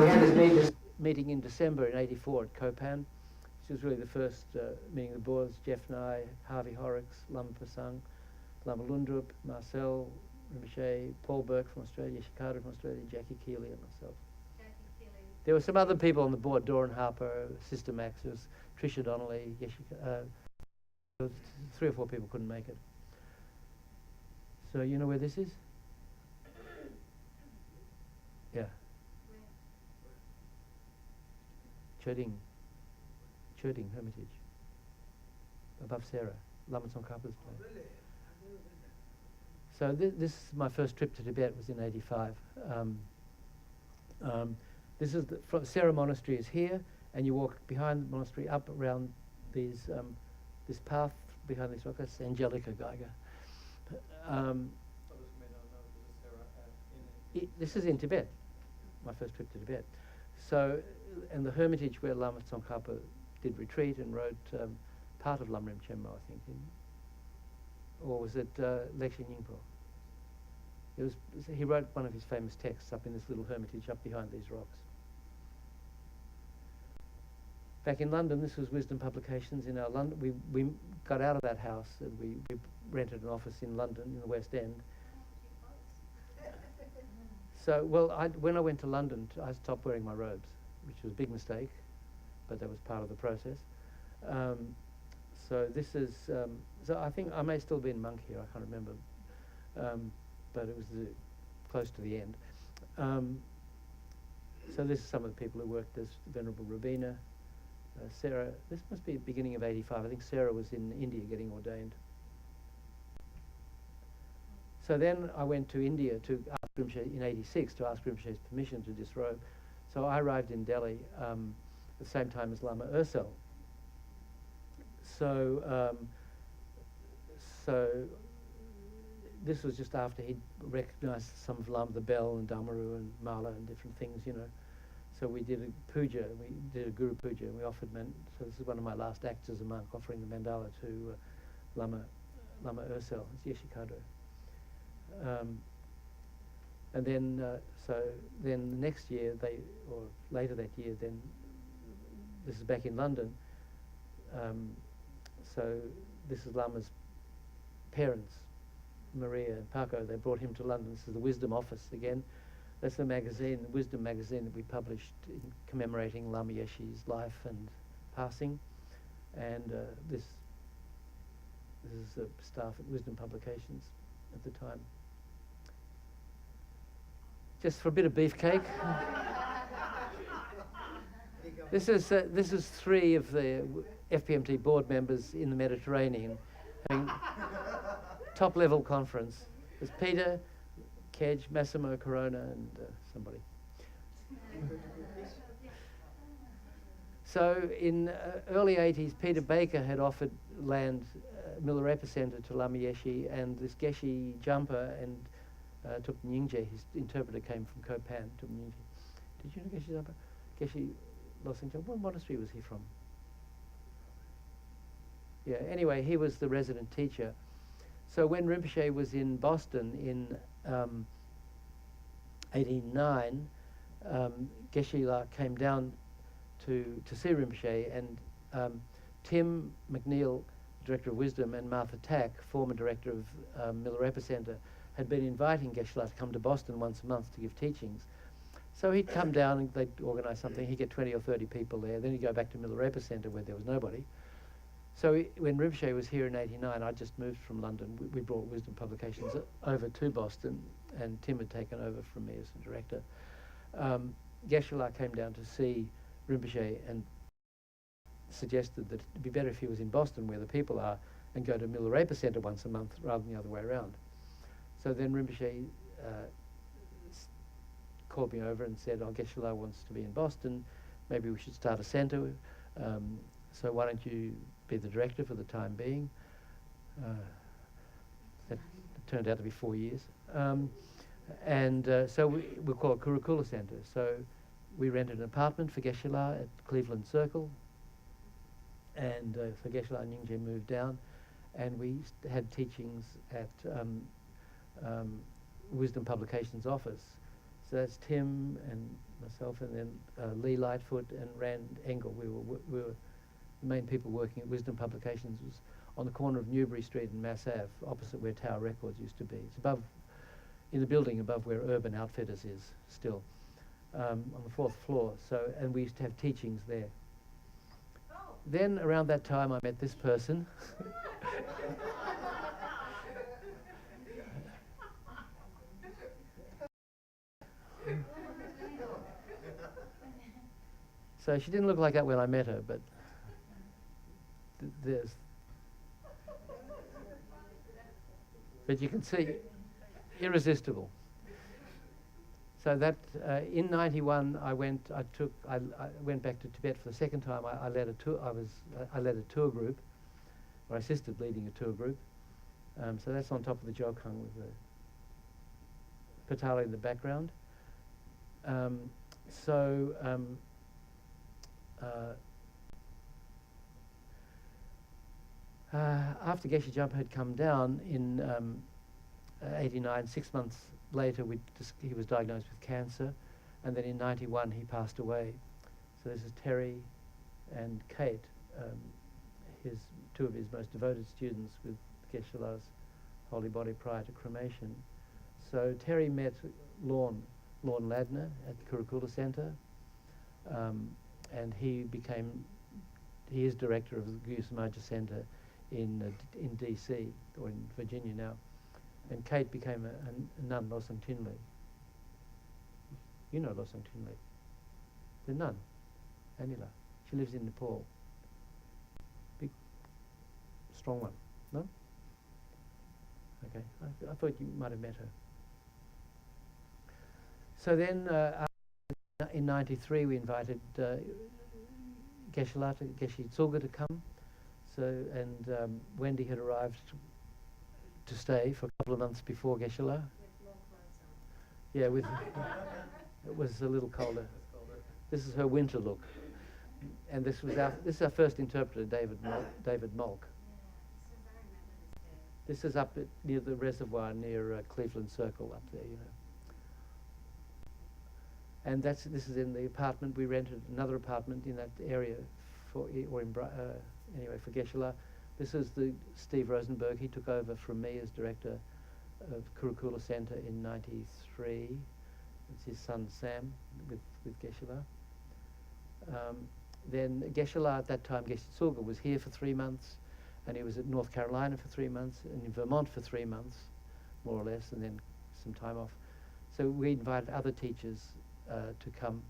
had this meeting in December in '84 at Kopan, which was really the first meeting of the boards. Jeff Nye, Harvey Horrocks, Lama Pasang, Lama Lundrup, Marcel, Rinpoche, Paul Burke from Australia, Shikada from Australia, Jackie Keeley and myself. There were some other people on the board, Doran Harper, Sister Max, there was Tricia Donnelly, Yeshika, 3 or 4 people couldn't make it. So you know where this is? Yeah. Cherding Hermitage. Above Sarah, Lama Tsongkhapa's place. So this is my first trip to Tibet, was in '85. This is Sarah Monastery is here, and you walk behind the monastery up around these this path behind these rocks. That's Angelica Geiger. This is in Tibet, my first trip to Tibet. So, and the hermitage where Lama Tsongkhapa did retreat and wrote part of Lamrim Chenmo, I think, or was it Lekshin Yingpo? He wrote one of his famous texts up in this little hermitage up behind these rocks. Back in London, this was Wisdom Publications in our London. We got out of that house and we rented an office in London, in the West End. So, well, when I went to London, I stopped wearing my robes, which was a big mistake, but that was part of the process. So this is, so I think I may still be in monk here, I can't remember, but it was close to the end. So this is some of the people who worked as Venerable Rabina, Sarah, this must be the beginning of 85. I think Sarah was in India getting ordained. So then I went to India to ask Rinpoche in 86 to ask Rinpoche's permission to disrobe. So I arrived in Delhi at the same time as Lama Ursel. So this was just after he'd recognised some of Lama the Bell and Dharmaru and Mala and different things, you know. So we did a puja, we did a guru puja, and we offered, so this is one of my last acts as a monk, offering the mandala to Lama Ursel, it's Yeshikado. And then, so then the next year, or later that year, then, this is back in London, so this is Lama's parents, Maria and Paco. They brought him to London. This is the Wisdom Office again. That's the magazine, the Wisdom magazine that we published commemorating Lama Yeshe's life and passing. And this is the staff at Wisdom Publications at the time. Just for a bit of beefcake. This is 3 of the FPMT board members in the Mediterranean having top-level conference. There's Peter, Kedge, Massimo Corona, and somebody. So in early 80s, Peter Baker had offered land, Milarepa Center, to Lama Yeshe, and this Geshe Jumper and Tup Nyingje, his interpreter, came from Kopan, Tup Nyingje. Did you know Geshe Jumper? Geshe Losington. What monastery was he from? Yeah, anyway, he was the resident teacher. So when Rinpoche was in Boston in 89, Geshe La came down to see Rinpoche, and Tim McNeil, director of Wisdom, and Martha Tack, former director of Milarepa Center, had been inviting Geshe La to come to Boston once a month to give teachings. So he'd come down and they'd organise something. He'd get 20 or 30 people there. Then he'd go back to Milarepa Center where there was nobody. So when Rinpoche was here in 89, I just moved from London. We brought Wisdom Publications over to Boston, and Tim had taken over from me as the director. Geshe La came down to see Rinpoche and suggested that it'd be better if he was in Boston where the people are and go to Milarepa Center once a month rather than the other way around. So then Rinpoche called me over and said, oh, Geshe La wants to be in Boston. Maybe we should start a center. So why don't you be the director for the time being? That turned out to be 4 years. So we call it Kurukulla Center. So we rented an apartment for Geshe La at Cleveland Circle. And so Geshe La and Nyingje moved down, and we had teachings at Wisdom Publications office. So that's Tim and myself, and then Lee Lightfoot and Rand Engel. We were the main people working at Wisdom Publications. Was on the corner of Newbury Street and Mass Ave, opposite where Tower Records used to be. It's in the building above where Urban Outfitters is still, on the 4th floor. So, and we used to have teachings there. Then around that time I met this person. So she didn't look like that when I met her, but but you can see, irresistible. So that in '91, I went back to Tibet for the second time. I led a tour. I led a tour group, or I assisted leading a tour group. So that's on top of the Jokhang with the Patala in the background. After Geshe Jumpa had come down in '89, 6 months later, he was diagnosed with cancer, and then in '91 he passed away. So this is Terry and Kate, two of his most devoted students with Geshe La's holy body prior to cremation. So Terry met Lorne Ladner at the Kurukulla Center, and he is director of the Guru Samaja Center in DC, or in Virginia now. And Kate became a nun, Losang Tinley. You know Losang Tinley, the nun, Anila. She lives in Nepal. Big, strong one, no? Okay, I thought you might have met her. So then, in '93, we invited Geshe-la, Geshe Tsulga to come. So, and Wendy had arrived to stay for a couple of months before Geshe-la. Yeah, with it was a little colder. This is her winter look, and this is our first interpreter, David Molk. This is up near the reservoir near Cleveland Circle up there, you know. And this is in the apartment. We rented another apartment in that area for Geshe-la. This is Steve Rosenberg. He took over from me as director of Kurukulla Center in '93. It's his son Sam with Geshe-la. Then Geshe-la at that time, Geshe Tsulga, was here for 3 months, and he was at North Carolina for 3 months, and in Vermont for 3 months, more or less, and then some time off. So we invited other teachers to come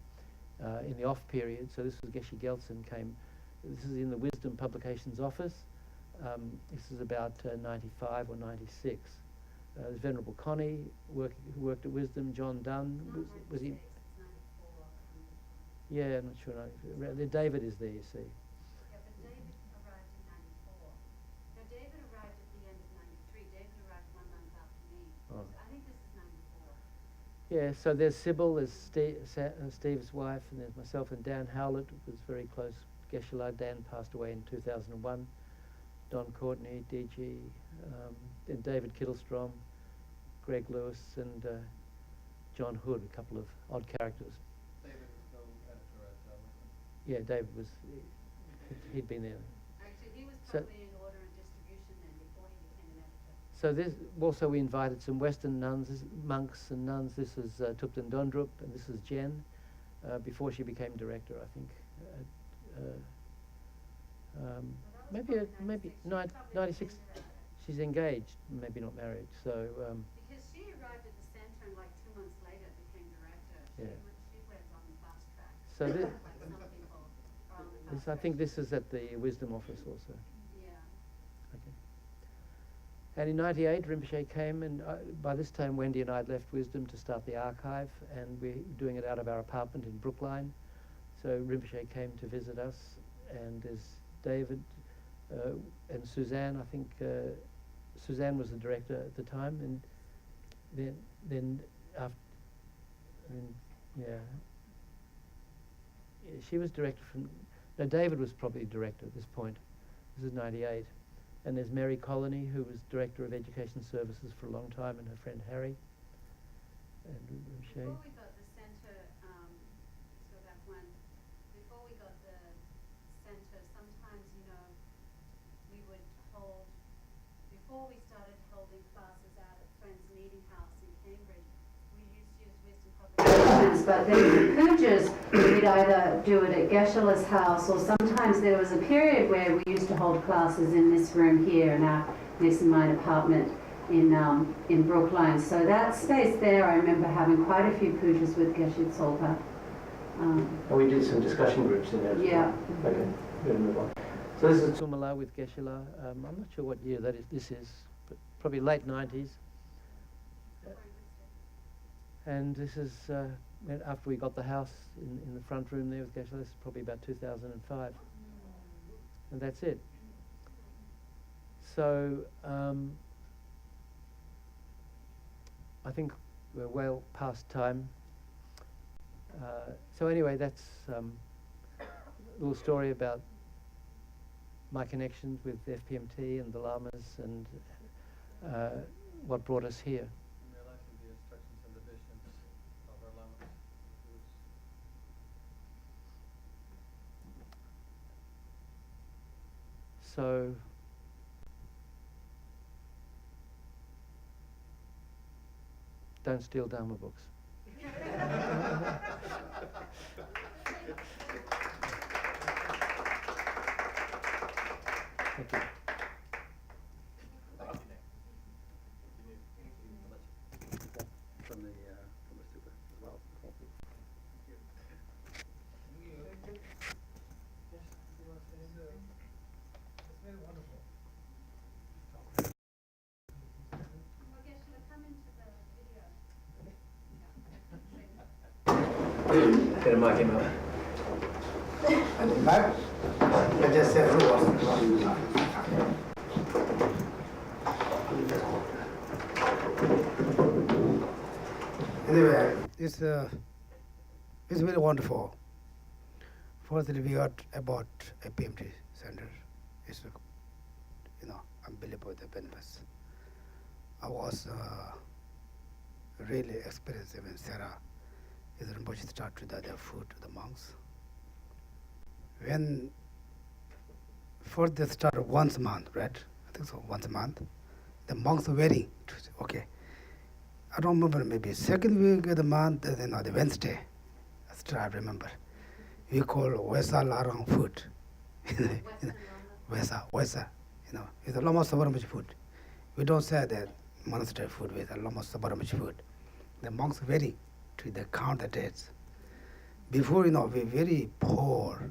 in the off period. So this was Geshe Gelsen came. This is in the Wisdom Publications office. This is about 95 or 96. There's Venerable Connie, who worked at Wisdom. John Dunn, was he? Yeah, I'm not sure. David is there, you see. Yeah, but David arrived in '94. No, David arrived at the end of '93. David arrived 1 month after me. Oh. So I think this is '94. Yeah, so there's Sybil, there's Steve's wife, and there's myself and Dan Howlett, was very close. Geshe-la. Dan passed away in 2001. Don Courtney, DG, and David Kittlestrom, Greg Lewis, and John Hood, a couple of odd characters. David was still editor at Wisdom. Yeah, David was, he'd been there. Actually, he was So- probably in order and distribution then before he became an editor. So this also we invited some Western nuns, monks and nuns. This is Thupten Dondrup, and this is Jen, before she became director, I think. Maybe 96. She's engaged, maybe not married. So Because she arrived at the center and like 2 months later became director. Yeah. She went on the fast track. So this, Like some people are on the fast I track. think this is at the Wisdom office also. Yeah. Okay. And in '98, Rinpoche came, and by this time Wendy and I had left Wisdom to start the archive, and we're doing it out of our apartment in Brookline. So Rinpoche came to visit us, and there's David and Suzanne. I think Suzanne was the director at the time, and then after, she was director from. No, David was probably director at this point. This is '98. And there's Mary Colony, who was Director of Education Services for a long time, and her friend Harry. And Rinpoche. Before we got the center, so back when, before we got the center, sometimes, you know, we would hold, before we started holding classes out at Friends Meeting House in Cambridge, we used to use Wisdom Publications, but then the pujas, we'd either do it at Geshe-la's house, or sometimes there was a period where we used to hold classes in this room here in our Nice and Mine apartment in Brookline. So that space there, I remember having quite a few pujas with Geshe Tsulga. And we did some discussion groups in there as well. Yeah. Okay, we'll move on. So this is Tumala with Geshe-la. I'm not sure what year this is, but probably late 90s. And this is after we got the house in the front room there with Geshe-la. This is probably about 2005. And that's it. So I think we're well past time. So anyway, that's a little story about my connections with FPMT and the Lamas and what brought us here. In realizing the instructions and the visions of our lamas. So don't steal Dharma books. Thank you. From the super as well. Thank you. Gonna mark him up. And back, I just said rules. Anyway, it's very wonderful. Firstly, we got about FPMT Center. It's, unbelievable the benefits. I was really experienced when Sarah is Ribush start to their food to the monks. When first they start once a month, right? I think so, once a month. The monks are waiting. Okay. I don't remember, maybe second week of the month, the Wednesday. Still I remember. We call Wesa Larang food. Wesa. It's a Lama Sabaramachi food. We don't say that monastery food with a Lama Sabaramachi food. The monks waiting to the count the days. Before, we're very poor.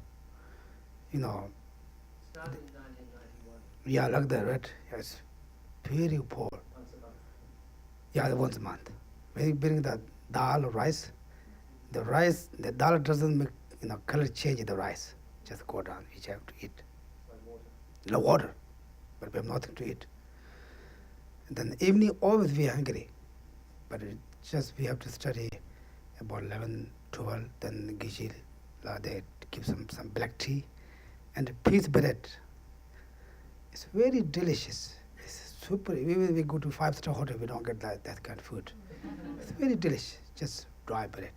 Started in 1991, Yeah, like that, right? Yes. Very poor. once a month. Yeah, once a month. When you bring the dal or rice, the dal doesn't make, color change in the rice. Just go down, we have to eat. Like water. No water, but we have nothing to eat. And then evening, always we are hungry. But we have to study about 11, 12, then Gijil, they give some black tea and peas bread. It's very delicious. It's super. Even we go to 5-star hotel, we don't get that kind of food. It's very delicious, just dry bread.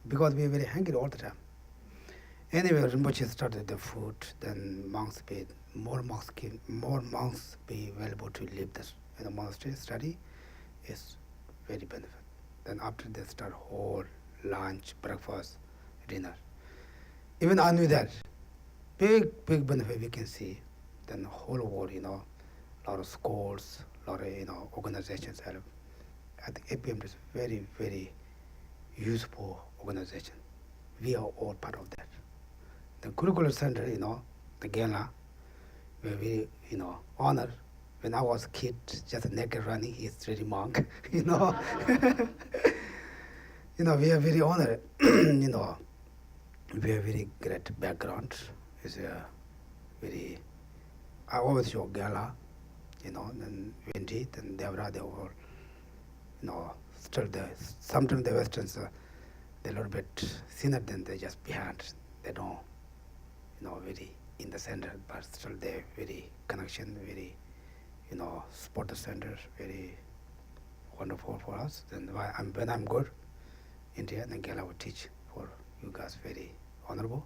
Because we are very hungry all the time. Anyway, Rinpoche started the food, then more monks be available to live this in the monastery study is very benefit. Then after they start whole lunch, breakfast, dinner. Even I knew that. Big benefit we can see. Then the whole world, a lot of schools, a lot of, organizations help. I think APM is very, very useful organization. We are all part of that. The Kurukulla Center, the Gela, we're very, honored. When I was a kid, just naked running, he's really monk, We are very honored, We have very great background. It's a very, I always show Gela, then Wendy, then Devra, they all, still there. Sometimes the Westerns, they're a little bit thinner than they just behind. They don't, very in the center, but still they're very connection, very, support the center, very wonderful for us. Then when I'm good, India, then Gela will teach for you guys, very honorable.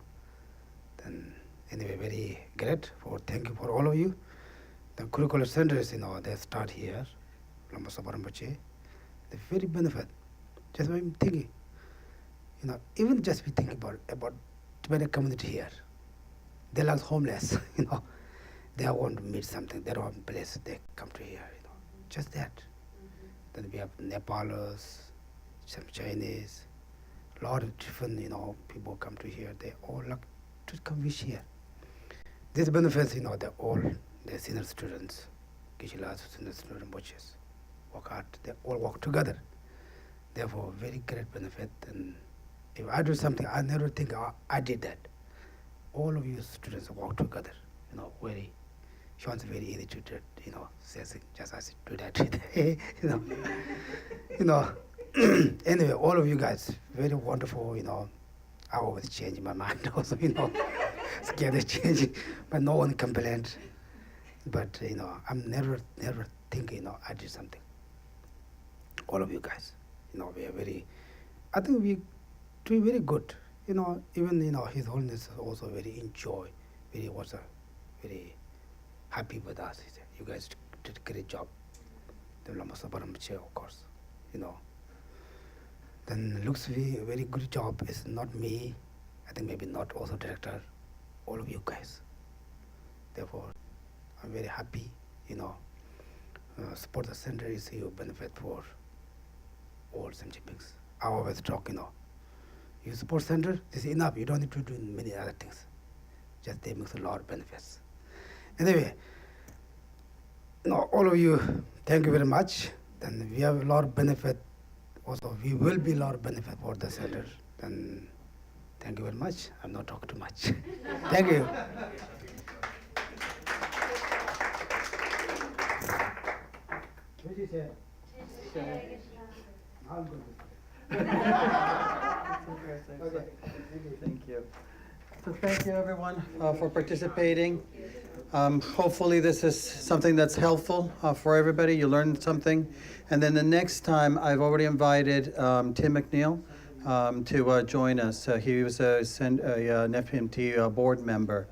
Then anyway, very great thank you for all of you. The Kurukulla Centers, they start here, Lama Sabarambache. The very benefit. Just what I'm thinking. Even just we think about Tibetan community here. They like homeless, They want to meet something, they don't have a place, they come to here, Just that. Then we have Nepalese, some Chinese, a lot of different, people come to here. They all like to come wish here. These benefits, they're all the senior students, Geshe-las, senior student watches, work hard. They all work together. Therefore, very great benefit. And if I do something, I never think I did that. All of you students work together. Very, Sean's very easy to do. Says just as do that today. Anyway, all of you guys, very wonderful. I always change my mind. Also, scared of changing, but no one complained. But I'm never thinking. I did something. All of you guys, we are very. I think we do very good. Even His Holiness also very enjoy. Very was very happy with us. He said, "You guys did a great job." The Lama Sabarambache, of course, Then looks very good job. It's not me. I think maybe not also director. All of you guys. Therefore, I'm very happy. Support the center is your benefit for all Samjipiks. I always talk. You support center, this is enough. You don't need to do many other things. Just they make a lot of benefits. Anyway, all of you, thank you very much. Then we have a lot of benefit. Also, we will be a lot of benefit for the center. then thank you very much. I'm not talking too much. Thank you. Thank you. So thank you, everyone, for participating. Hopefully this is something that's helpful for everybody. You learned something. And then the next time, I've already invited Tim McNeil to join us. He was an FPMT board member.